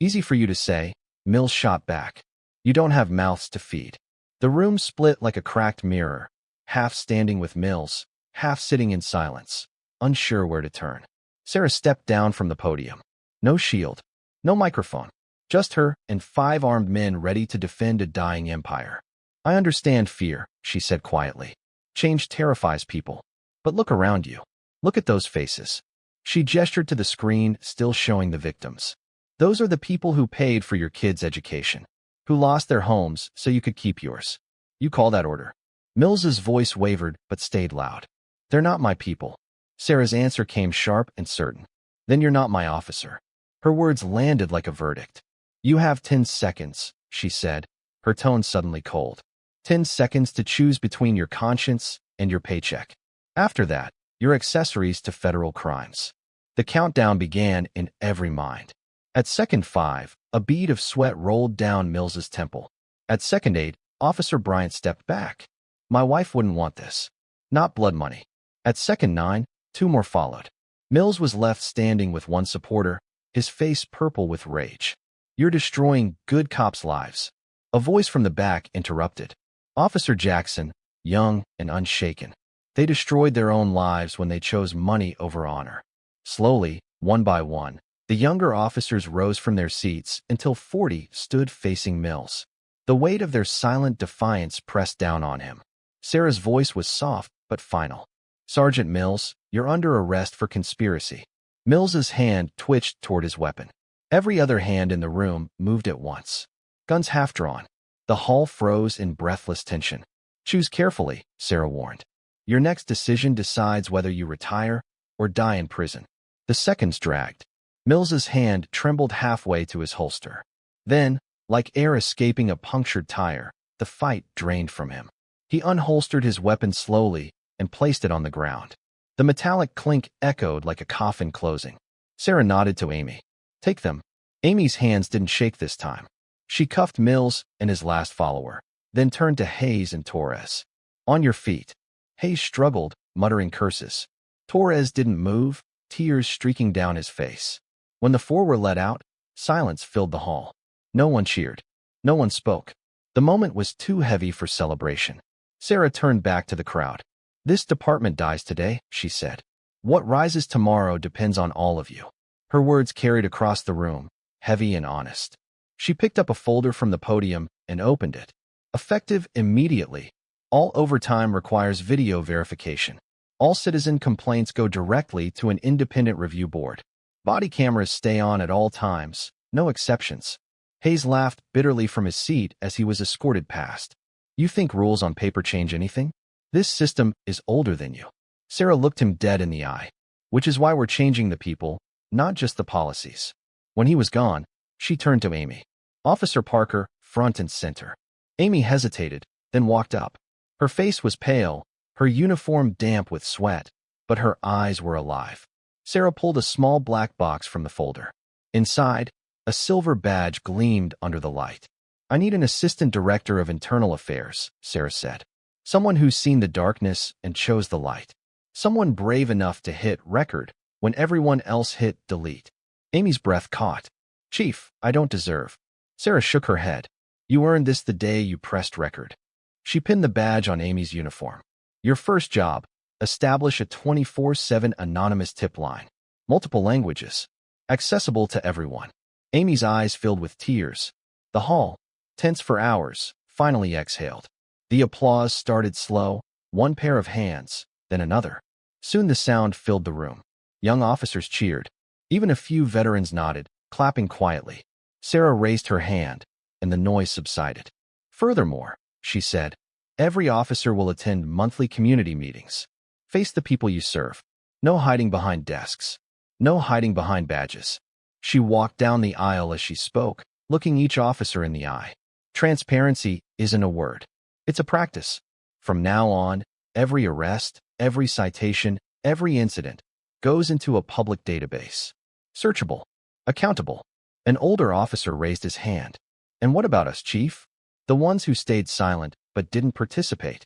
Easy for you to say, Mills shot back. You don't have mouths to feed. The room split like a cracked mirror, half standing with Mills, half sitting in silence, unsure where to turn. Sarah stepped down from the podium. No shield, no microphone, just her and 5 armed men ready to defend a dying empire. I understand fear, she said quietly. Change terrifies people. But look around you. Look at those faces. She gestured to the screen, still showing the victims. Those are the people who paid for your kids' education, who lost their homes so you could keep yours. You call that order? Mills's voice wavered but stayed loud. They're not my people. Sarah's answer came sharp and certain. Then you're not my officer. Her words landed like a verdict. You have 10 seconds, she said, her tone suddenly cold. 10 seconds to choose between your conscience and your paycheck. After that, you're accessories to federal crimes. The countdown began in every mind. At second 5, a bead of sweat rolled down Mills's temple. At second 8, Officer Bryant stepped back. My wife wouldn't want this. Not blood money. At second 9, 2 more followed. Mills was left standing with one supporter, his face purple with rage. You're destroying good cops' lives. A voice from the back interrupted. Officer Jackson, young and unshaken. They destroyed their own lives when they chose money over honor. Slowly, one by one, the younger officers rose from their seats until 40 stood facing Mills. The weight of their silent defiance pressed down on him. Sarah's voice was soft but final. Sergeant Mills, you're under arrest for conspiracy. Mills's hand twitched toward his weapon. Every other hand in the room moved at once. Guns half drawn. The hall froze in breathless tension. Choose carefully, Sarah warned. Your next decision decides whether you retire or die in prison. The seconds dragged. Mills's hand trembled halfway to his holster. Then, like air escaping a punctured tire, the fight drained from him. He unholstered his weapon slowly and placed it on the ground. The metallic clink echoed like a coffin closing. Sarah nodded to Amy. "Take them." Amy's hands didn't shake this time. She cuffed Mills and his last follower, then turned to Hayes and Torres. "On your feet." Hayes struggled, muttering curses. Torres didn't move, tears streaking down his face. When the four were let out, silence filled the hall. No one cheered. No one spoke. The moment was too heavy for celebration. Sarah turned back to the crowd. "This department dies today," she said. "What rises tomorrow depends on all of you." Her words carried across the room, heavy and honest. She picked up a folder from the podium and opened it. Effective immediately. All overtime requires video verification. All citizen complaints go directly to an independent review board. Body cameras stay on at all times, no exceptions. Hayes laughed bitterly from his seat as he was escorted past. "You think rules on paper change anything? This system is older than you." Sarah looked him dead in the eye. "Which is why we're changing the people, not just the policies." When he was gone, she turned to Amy. "Officer Parker, front and center." Amy hesitated, then walked up. Her face was pale, her uniform damp with sweat, but her eyes were alive. Sarah pulled a small black box from the folder. Inside, a silver badge gleamed under the light. "I need an assistant director of internal affairs," Sarah said. "Someone who's seen the darkness and chose the light. Someone brave enough to hit record when everyone else hit delete." Amy's breath caught. "Chief, I don't deserve." Sarah shook her head. "You earned this the day you pressed record." She pinned the badge on Amy's uniform. "Your first job, establish a 24/7 anonymous tip line. Multiple languages. Accessible to everyone." Amy's eyes filled with tears. The hall, tense for hours, finally exhaled. The applause started slow, one pair of hands, then another. Soon the sound filled the room. Young officers cheered. Even a few veterans nodded, clapping quietly. Sarah raised her hand, and the noise subsided. "Furthermore," she said, "every officer will attend monthly community meetings. Face the people you serve. No hiding behind desks. No hiding behind badges." She walked down the aisle as she spoke, looking each officer in the eye. "Transparency isn't a word. It's a practice. From now on, every arrest, every citation, every incident goes into a public database. Searchable. Accountable." An older officer raised his hand. "And what about us, Chief? The ones who stayed silent but didn't participate."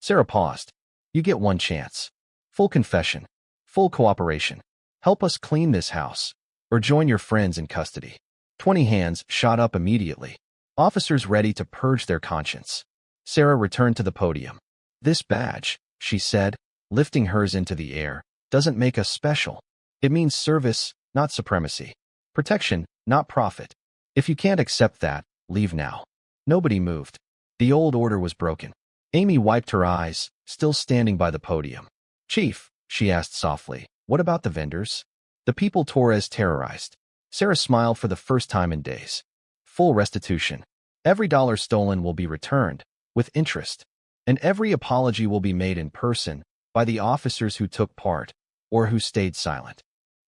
Sarah paused. "You get one chance. Full confession. Full cooperation. Help us clean this house. Or join your friends in custody." 20 hands shot up immediately. Officers ready to purge their conscience. Sarah returned to the podium. "This badge," she said, lifting hers into the air, "doesn't make us special. It means service, not supremacy. Protection, not profit. If you can't accept that, leave now." Nobody moved. The old order was broken. Amy wiped her eyes, still standing by the podium. "Chief," she asked softly, "what about the vendors? The people Torres terrorized?" Sarah smiled for the first time in days. "Full restitution. Every dollar stolen will be returned, with interest. And every apology will be made in person, by the officers who took part, or who stayed silent."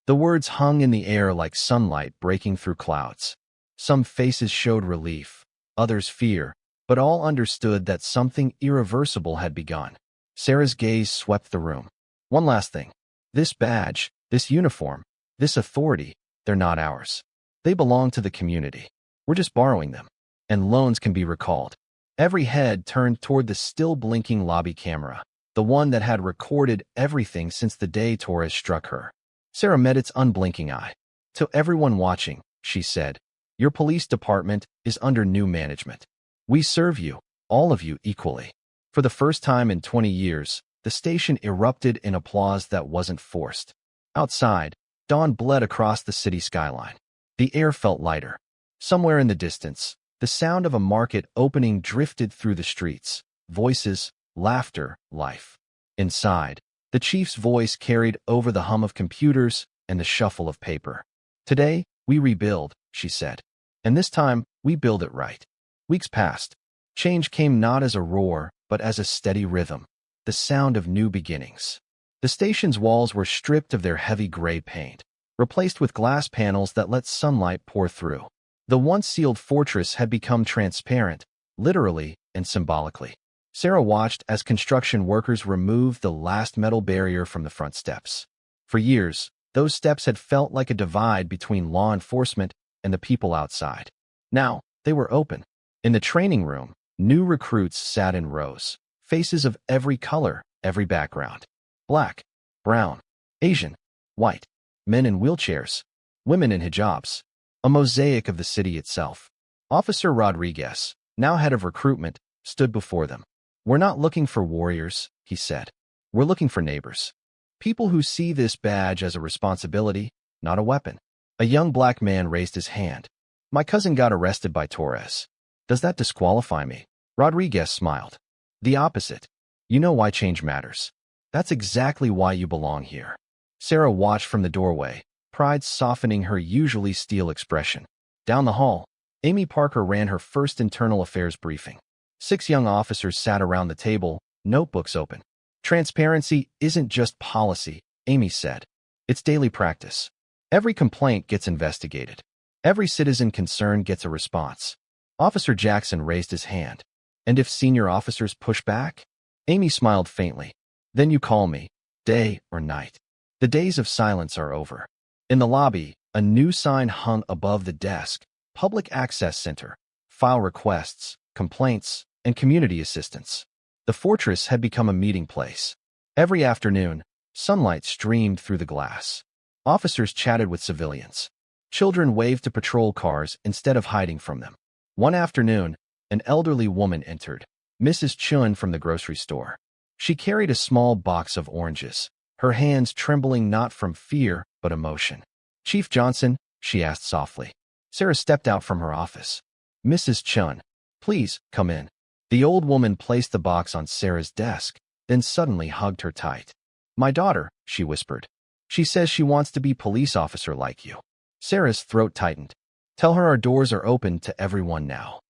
The words hung in the air like sunlight breaking through clouds. Some faces showed relief, others fear, but all understood that something irreversible had begun. Sarah's gaze swept the room. "One last thing. This badge, this uniform, this authority, they're not ours. They belong to the community. We're just borrowing them. And loans can be recalled." Every head turned toward the still blinking lobby camera, the one that had recorded everything since the day Torres struck her. Sarah met its unblinking eye. "To everyone watching," she said, "your police department is under new management. We serve you, all of you, equally." For the first time in 20 years, the station erupted in applause that wasn't forced. Outside, dawn bled across the city skyline. The air felt lighter. Somewhere in the distance, the sound of a market opening drifted through the streets. Voices, laughter, life. Inside, the chief's voice carried over the hum of computers and the shuffle of paper. "Today, we rebuild," she said. "And this time, we build it right." Weeks passed. Change came not as a roar, but as a steady rhythm. The sound of new beginnings. The station's walls were stripped of their heavy gray paint. replaced with glass panels that let sunlight pour through. The once sealed fortress had become transparent, literally and symbolically. Sarah watched as construction workers removed the last metal barrier from the front steps. For years, those steps had felt like a divide between law enforcement and the people outside. Now, they were open. In the training room, new recruits sat in rows, faces of every color, every background. Black, brown, Asian, white, men in wheelchairs, women in hijabs, a mosaic of the city itself. Officer Rodriguez, now head of recruitment, stood before them. "We're not looking for warriors," he said. "We're looking for neighbors. People who see this badge as a responsibility, not a weapon." A young black man raised his hand. "My cousin got arrested by Torres. Does that disqualify me?" Rodriguez smiled. "The opposite. You know why change matters. That's exactly why you belong here." Sarah watched from the doorway, pride softening her usually steel expression. Down the hall, Amy Parker ran her first internal affairs briefing. 6 young officers sat around the table, notebooks open. "Transparency isn't just policy," Amy said. "It's daily practice. Every complaint gets investigated. Every citizen concerned gets a response." Officer Jackson raised his hand. "And if senior officers push back?" Amy smiled faintly. "Then you call me, day or night." The days of silence are over. In the lobby, a new sign hung above the desk: Public Access Center, file requests, complaints, and community assistance. The fortress had become a meeting place. Every afternoon, sunlight streamed through the glass. Officers chatted with civilians. Children waved to patrol cars instead of hiding from them. One afternoon, an elderly woman entered, Mrs. Chun from the grocery store. She carried a small box of oranges, her hands trembling not from fear but emotion. "Chief Johnson?" she asked softly. Sarah stepped out from her office. "Mrs. Chun, please, come in." The old woman placed the box on Sarah's desk, then suddenly hugged her tight. "My daughter," she whispered. "She says she wants to be police officer like you." Sarah's throat tightened. "Tell her our doors are open to everyone now."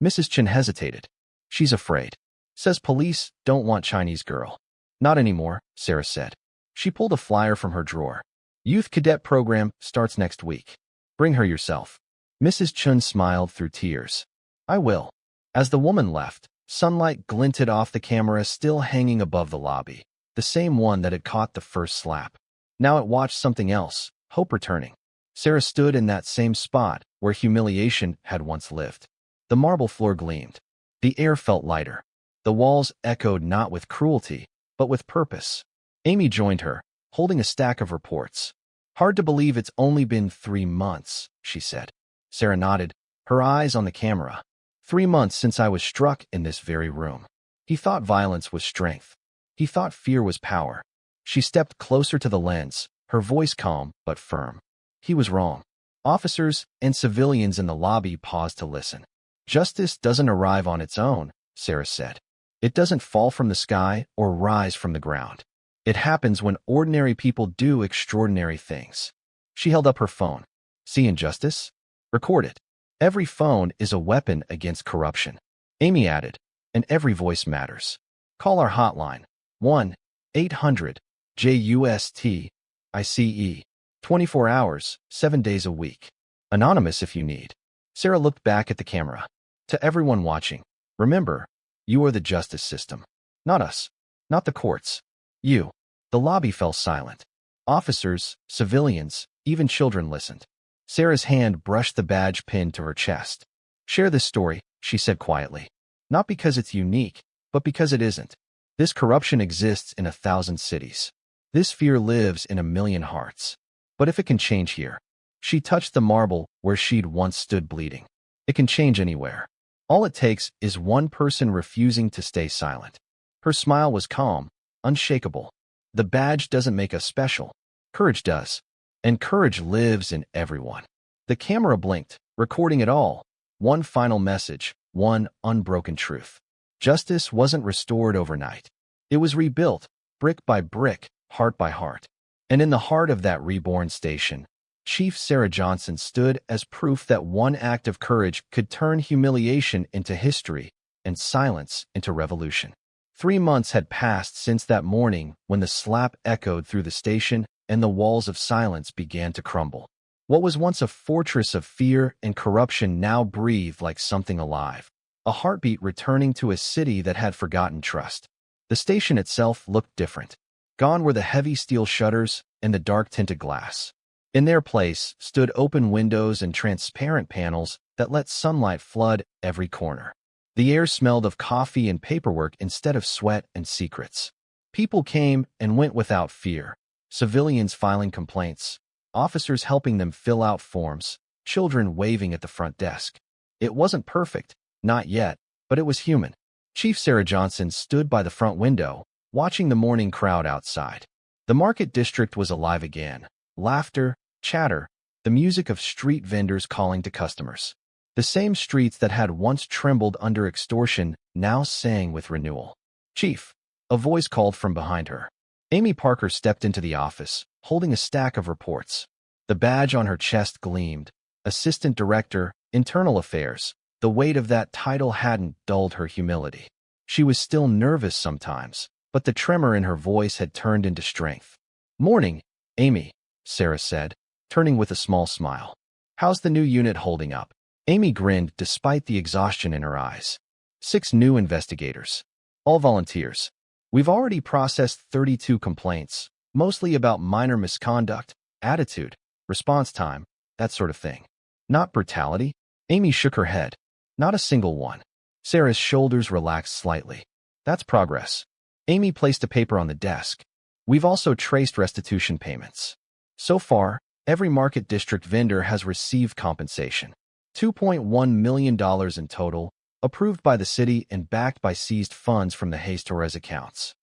Mrs. Chun hesitated. "She's afraid. Says police don't want Chinese girl." "Not anymore," Sarah said. She pulled a flyer from her drawer. "Youth Cadet Program starts next week. Bring her yourself." Mrs. Chun smiled through tears. "I will." As the woman left, sunlight glinted off the camera still hanging above the lobby, the same one that had caught the first slap. Now it watched something else, hope returning. Sarah stood in that same spot where humiliation had once lived. The marble floor gleamed. The air felt lighter. The walls echoed not with cruelty, but with purpose. Amy joined her, holding a stack of reports. "Hard to believe it's only been 3 months, she said. Sarah nodded, her eyes on the camera. 3 months since I was struck in this very room. He thought violence was strength. He thought fear was power. She stepped closer to the lens, her voice calm but firm. He was wrong. Officers and civilians in the lobby paused to listen. "Justice doesn't arrive on its own," Sarah said. "It doesn't fall from the sky or rise from the ground. It happens when ordinary people do extraordinary things." She held up her phone. "See injustice? Record it. Every phone is a weapon against corruption." Amy added, "And every voice matters. Call our hotline, 1-800-JUST-ICE, 24 hours, 7 days a week. Anonymous if you need." Sarah looked back at the camera. "To everyone watching, remember, you are the justice system. Not us. Not the courts. You." The lobby fell silent. Officers, civilians, even children listened. Sarah's hand brushed the badge pinned to her chest. "Share this story," she said quietly. "Not because it's unique, but because it isn't. This corruption exists in 1,000 cities. This fear lives in 1,000,000 hearts. But if it can change here," she touched the marble where she'd once stood bleeding, "it can change anywhere. All it takes is one person refusing to stay silent." Her smile was calm, unshakable. "The badge doesn't make us special. Courage does. And courage lives in everyone." The camera blinked, recording it all. One final message, one unbroken truth. Justice wasn't restored overnight. It was rebuilt, brick by brick, heart by heart. And in the heart of that reborn station, Chief Sarah Johnson stood as proof that one act of courage could turn humiliation into history and silence into revolution. 3 months had passed since that morning when the slap echoed through the station, and the walls of silence began to crumble. What was once a fortress of fear and corruption now breathed like something alive, a heartbeat returning to a city that had forgotten trust. The station itself looked different. Gone were the heavy steel shutters and the dark-tinted glass. In their place stood open windows and transparent panels that let sunlight flood every corner. The air smelled of coffee and paperwork instead of sweat and secrets. People came and went without fear, civilians filing complaints, officers helping them fill out forms, children waving at the front desk. It wasn't perfect, not yet, but it was human. Chief Sarah Johnson stood by the front window, watching the morning crowd outside. The market district was alive again. Laughter, chatter, the music of street vendors calling to customers. The same streets that had once trembled under extortion now sang with renewal. "Chief," a voice called from behind her. Amy Parker stepped into the office, holding a stack of reports. The badge on her chest gleamed. Assistant Director, Internal Affairs. The weight of that title hadn't dulled her humility. She was still nervous sometimes, but the tremor in her voice had turned into strength. "Morning, Amy," Sarah said, turning with a small smile. "How's the new unit holding up?" Amy grinned despite the exhaustion in her eyes. 6 new investigators. All volunteers. We've already processed 32 complaints, mostly about minor misconduct, attitude, response time, that sort of thing. Not brutality? Amy shook her head. Not a single one. Sarah's shoulders relaxed slightly. That's progress. Amy placed a paper on the desk. We've also traced restitution payments. So far, every market district vendor has received compensation. $2.1 million in total, approved by the city and backed by seized funds from the Hayes Torres accounts.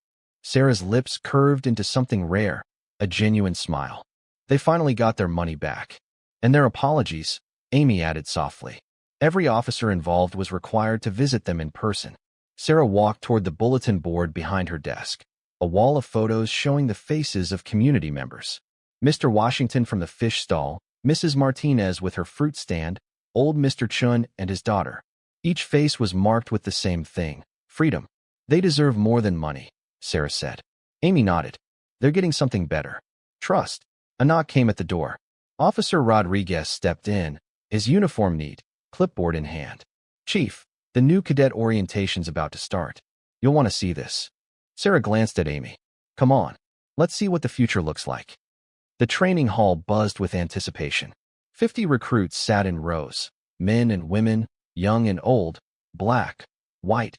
Sarah's lips curved into something rare, a genuine smile. They finally got their money back. And their apologies, Amy added softly. Every officer involved was required to visit them in person. Sarah walked toward the bulletin board behind her desk, a wall of photos showing the faces of community members. Mr. Washington from the fish stall, Mrs. Martinez with her fruit stand, old Mr. Chun and his daughter. Each face was marked with the same thing, freedom. They deserve more than money, Sarah said. Amy nodded. They're getting something better. Trust. A knock came at the door. Officer Rodriguez stepped in, his uniform neat, clipboard in hand. "Chief, the new cadet orientation's about to start. You'll want to see this." Sarah glanced at Amy. "Come on. Let's see what the future looks like." The training hall buzzed with anticipation. 50 recruits sat in rows, men and women, young and old, black, white,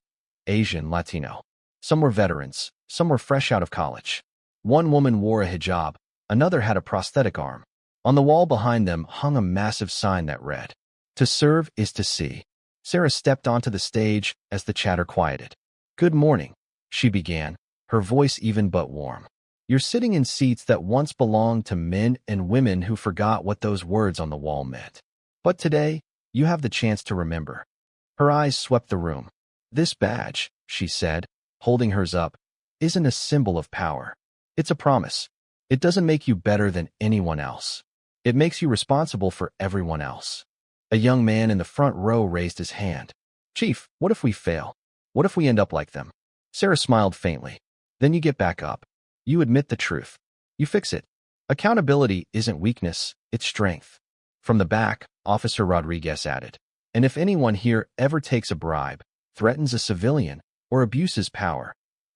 Asian, Latino. Some were veterans, some were fresh out of college. One woman wore a hijab, another had a prosthetic arm. On the wall behind them hung a massive sign that read, "To serve is to see." Sarah stepped onto the stage as the chatter quieted. "Good morning," she began, her voice even but warm. "You're sitting in seats that once belonged to men and women who forgot what those words on the wall meant. But today, you have the chance to remember." Her eyes swept the room. "This badge," she said, holding hers up, "isn't a symbol of power. It's a promise. It doesn't make you better than anyone else. It makes you responsible for everyone else." A young man in the front row raised his hand. "Chief, what if we fail? What if we end up like them?" Sarah smiled faintly. "Then you get back up. You admit the truth. You fix it. Accountability isn't weakness, it's strength." From the back, Officer Rodriguez added, "And if anyone here ever takes a bribe, threatens a civilian, or abuses power,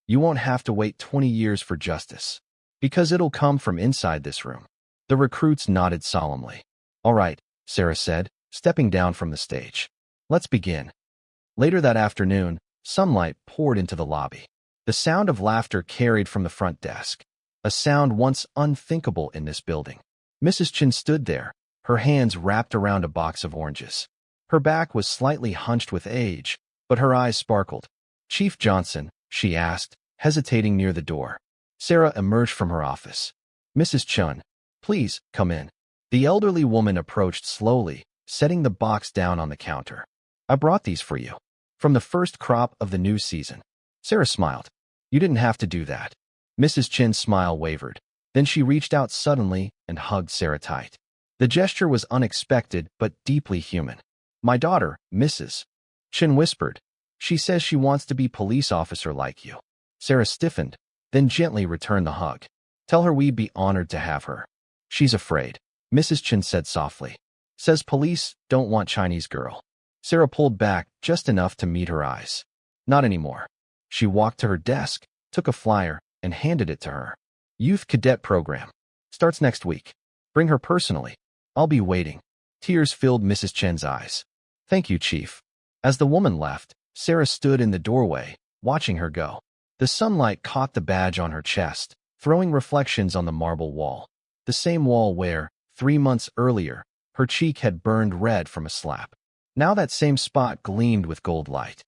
you won't have to wait 20 years for justice. Because it'll come from inside this room." The recruits nodded solemnly. "All right," Sarah said, stepping down from the stage. "Let's begin." Later that afternoon, sunlight poured into the lobby. The sound of laughter carried from the front desk, a sound once unthinkable in this building. Mrs. Chin stood there, her hands wrapped around a box of oranges. Her back was slightly hunched with age, but her eyes sparkled. "Chief Johnson," she asked, hesitating near the door. Sarah emerged from her office. "Mrs. Chun, please, come in." The elderly woman approached slowly, setting the box down on the counter. "I brought these for you. From the first crop of the new season." Sarah smiled. "You didn't have to do that." Mrs. Chin's smile wavered. Then she reached out suddenly and hugged Sarah tight. The gesture was unexpected but deeply human. "My daughter, Mrs. Chin whispered. She says she wants to be police officer like you." Sarah stiffened, then gently returned the hug. Tell her we'd be honored to have her. She's afraid, Mrs. Chen said softly. Says police don't want Chinese girl. Sarah pulled back just enough to meet her eyes. Not anymore. She walked to her desk, took a flyer, and handed it to her. Youth Cadet Program. Starts next week. Bring her personally. I'll be waiting. Tears filled Mrs. Chen's eyes. Thank you, Chief. As the woman left, Sarah stood in the doorway, watching her go. The sunlight caught the badge on her chest, throwing reflections on the marble wall. The same wall where, 3 months earlier, her cheek had burned red from a slap. Now that same spot gleamed with gold light.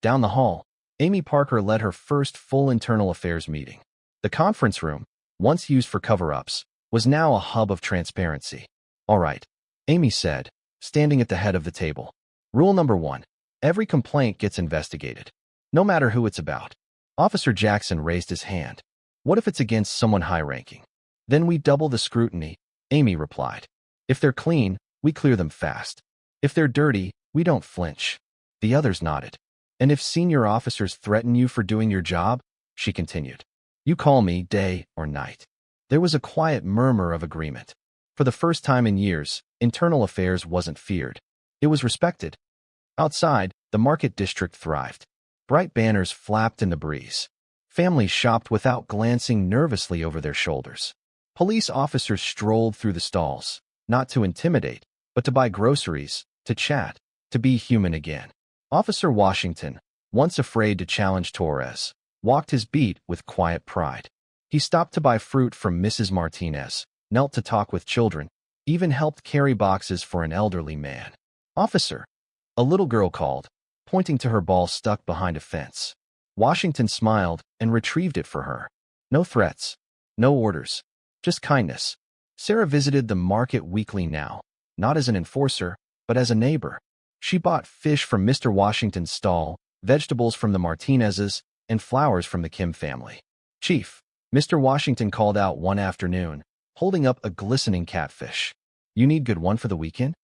Down the hall, Amy Parker led her first full internal affairs meeting. The conference room, once used for cover-ups, was now a hub of transparency. All right, Amy said, standing at the head of the table. Rule number 1. Every complaint gets investigated, no matter who it's about. Officer Jackson raised his hand. What if it's against someone high-ranking? Then we double the scrutiny, Amy replied. If they're clean, we clear them fast. If they're dirty, we don't flinch. The others nodded. And if senior officers threaten you for doing your job, she continued, you call me day or night. There was a quiet murmur of agreement. For the first time in years, internal affairs wasn't feared. It was respected. Outside, the market district thrived. Bright banners flapped in the breeze. Families shopped without glancing nervously over their shoulders. Police officers strolled through the stalls, not to intimidate, but to buy groceries, to chat, to be human again. Officer Washington, once afraid to challenge Torres, walked his beat with quiet pride. He stopped to buy fruit from Mrs. Martinez, knelt to talk with children, even helped carry boxes for an elderly man. Officer, a little girl called, pointing to her ball stuck behind a fence. Washington smiled and retrieved it for her. No threats, no orders, just kindness. Sarah visited the market weekly now, not as an enforcer, but as a neighbor. She bought fish from Mr. Washington's stall, vegetables from the Martinezes, and flowers from the Kim family. Chief, Mr. Washington called out one afternoon, holding up a glistening catfish. You need good one for the weekend?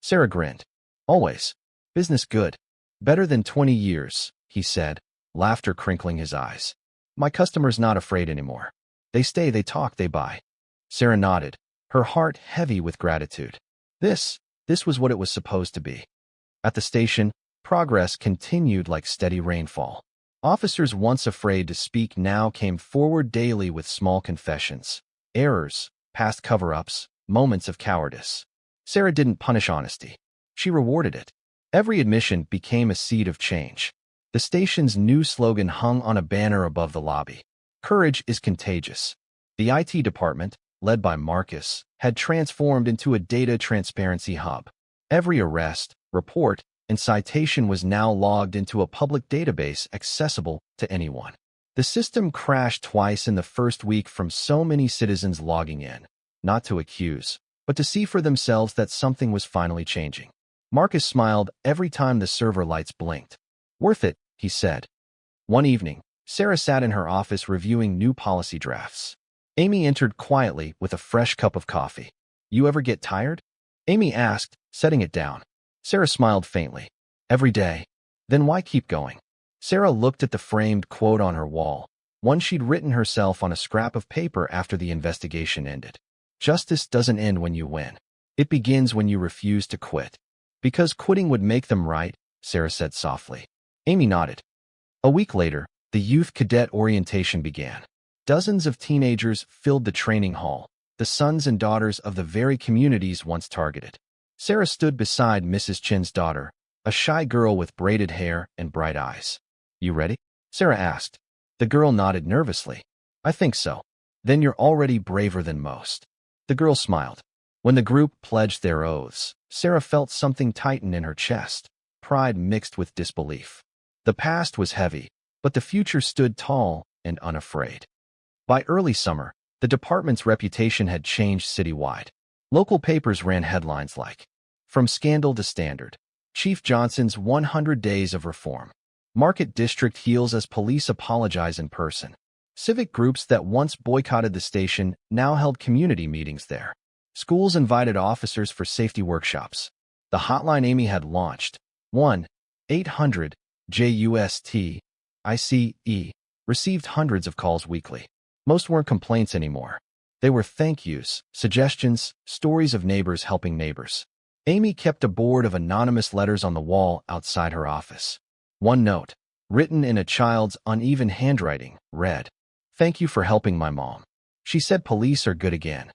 Sarah grinned. Always. Business good. Better than 20 years, he said, laughter crinkling his eyes. My customer's not afraid anymore. They stay, they talk, they buy. Sarah nodded, her heart heavy with gratitude. This was what it was supposed to be. At the station, progress continued like steady rainfall. Officers once afraid to speak now came forward daily with small confessions, errors, past cover-ups, moments of cowardice. Sarah didn't punish honesty. She rewarded it. Every admission became a seed of change. The station's new slogan hung on a banner above the lobby. Courage is contagious. The IT department, led by Marcus, had transformed into a data transparency hub. Every arrest, report, and citation was now logged into a public database accessible to anyone. The system crashed twice in the first week from so many citizens logging in, not to accuse, but to see for themselves that something was finally changing. Marcus smiled every time the server lights blinked. Worth it, he said. One evening, Sarah sat in her office reviewing new policy drafts. Amy entered quietly with a fresh cup of coffee. You ever get tired? Amy asked, setting it down. Sarah smiled faintly. Every day. Then why keep going? Sarah looked at the framed quote on her wall, one she'd written herself on a scrap of paper after the investigation ended. Justice doesn't end when you win. It begins when you refuse to quit. Because quitting would make them right, Sarah said softly. Amy nodded. A week later, the youth cadet orientation began. Dozens of teenagers filled the training hall, the sons and daughters of the very communities once targeted. Sarah stood beside Mrs. Chen's daughter, a shy girl with braided hair and bright eyes. You ready? Sarah asked. The girl nodded nervously. I think so. Then you're already braver than most. The girl smiled. When the group pledged their oaths, Sarah felt something tighten in her chest, pride mixed with disbelief. The past was heavy, but the future stood tall and unafraid. By early summer, the department's reputation had changed citywide. Local papers ran headlines like, From Scandal to Standard, Chief Johnson's 100 Days of Reform. Market District heals as police apologize in person. Civic groups that once boycotted the station now held community meetings there. Schools invited officers for safety workshops. The hotline Amy had launched, 1-800-JUST-ICE, received hundreds of calls weekly. Most weren't complaints anymore. They were thank yous, suggestions, stories of neighbors helping neighbors. Amy kept a board of anonymous letters on the wall outside her office. One note, written in a child's uneven handwriting, read, "Thank you for helping my mom. She said police are good again."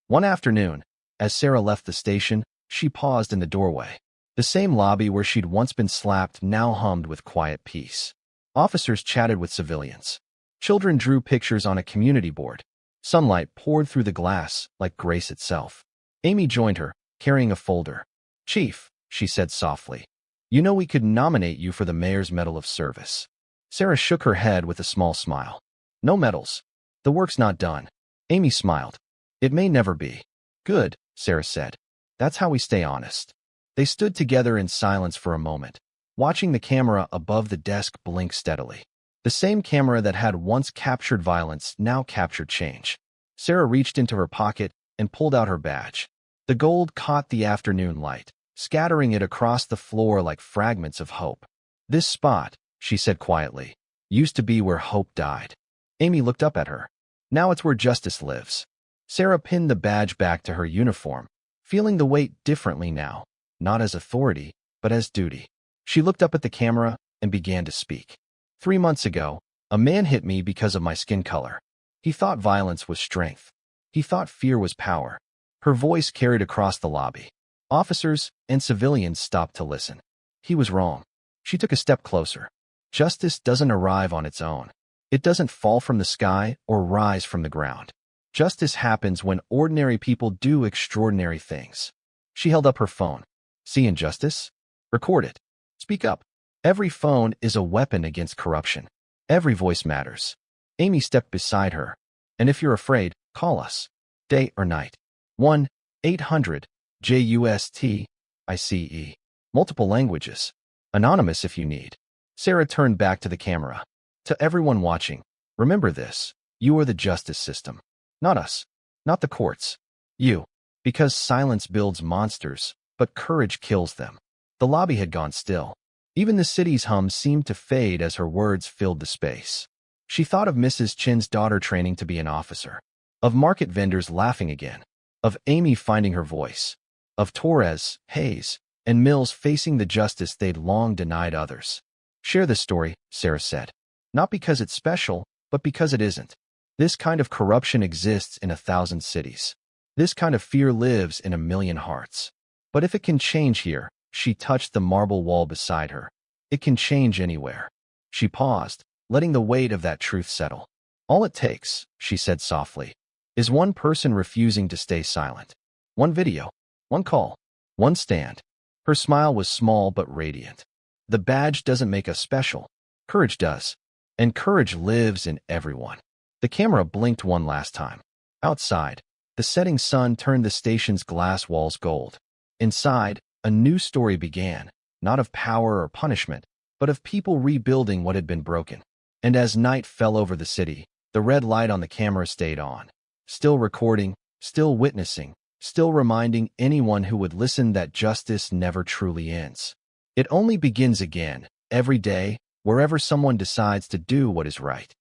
One afternoon, as Sarah left the station, she paused in the doorway. The same lobby where she'd once been slapped now hummed with quiet peace. Officers chatted with civilians. Children drew pictures on a community board. Sunlight poured through the glass like grace itself. Amy joined her, carrying a folder. "Chief," she said softly, "you know we could nominate you for the Mayor's Medal of Service." Sarah shook her head with a small smile. "No medals. The work's not done." Amy smiled. "It may never be." "Good," Sarah said. "That's how we stay honest." They stood together in silence for a moment, watching the camera above the desk blink steadily. The same camera that had once captured violence now captured change. Sarah reached into her pocket and pulled out her badge. The gold caught the afternoon light, scattering it across the floor like fragments of hope. "This spot," she said quietly, "used to be where hope died." Amy looked up at her. "Now it's where justice lives." Sarah pinned the badge back to her uniform, feeling the weight differently now, not as authority, but as duty. She looked up at the camera and began to speak. 3 months ago, a man hit me because of my skin color. He thought violence was strength. He thought fear was power. Her voice carried across the lobby. Officers and civilians stopped to listen. He was wrong. She took a step closer. Justice doesn't arrive on its own. It doesn't fall from the sky or rise from the ground. Justice happens when ordinary people do extraordinary things. She held up her phone. "See injustice? Record it. Speak up." Every phone is a weapon against corruption. Every voice matters. Amy stepped beside her. "And if you're afraid, call us. Day or night. 1-800-JUST-ICE. Multiple languages. Anonymous if you need." Sarah turned back to the camera. "To everyone watching, remember this. You are the justice system. Not us. Not the courts. You. Because silence builds monsters, but courage kills them." The lobby had gone still. Even the city's hum seemed to fade as her words filled the space. She thought of Mrs. Chin's daughter training to be an officer, of market vendors laughing again, of Amy finding her voice, of Torres, Hayes, and Mills facing the justice they'd long denied others. "Share this story," Sarah said. "Not because it's special, but because it isn't. This kind of corruption exists in 1,000 cities. This kind of fear lives in 1,000,000 hearts. But if it can change here," she touched the marble wall beside her, "it can change anywhere." She paused, letting the weight of that truth settle. "All it takes," she said softly, "is one person refusing to stay silent. One video, one call, one stand." Her smile was small but radiant. "The badge doesn't make us special. Courage does. And courage lives in everyone." The camera blinked one last time. Outside, the setting sun turned the station's glass walls gold. Inside, a new story began, not of power or punishment, but of people rebuilding what had been broken. And as night fell over the city, the red light on the camera stayed on, still recording, still witnessing, still reminding anyone who would listen that justice never truly ends. It only begins again, every day, wherever someone decides to do what is right.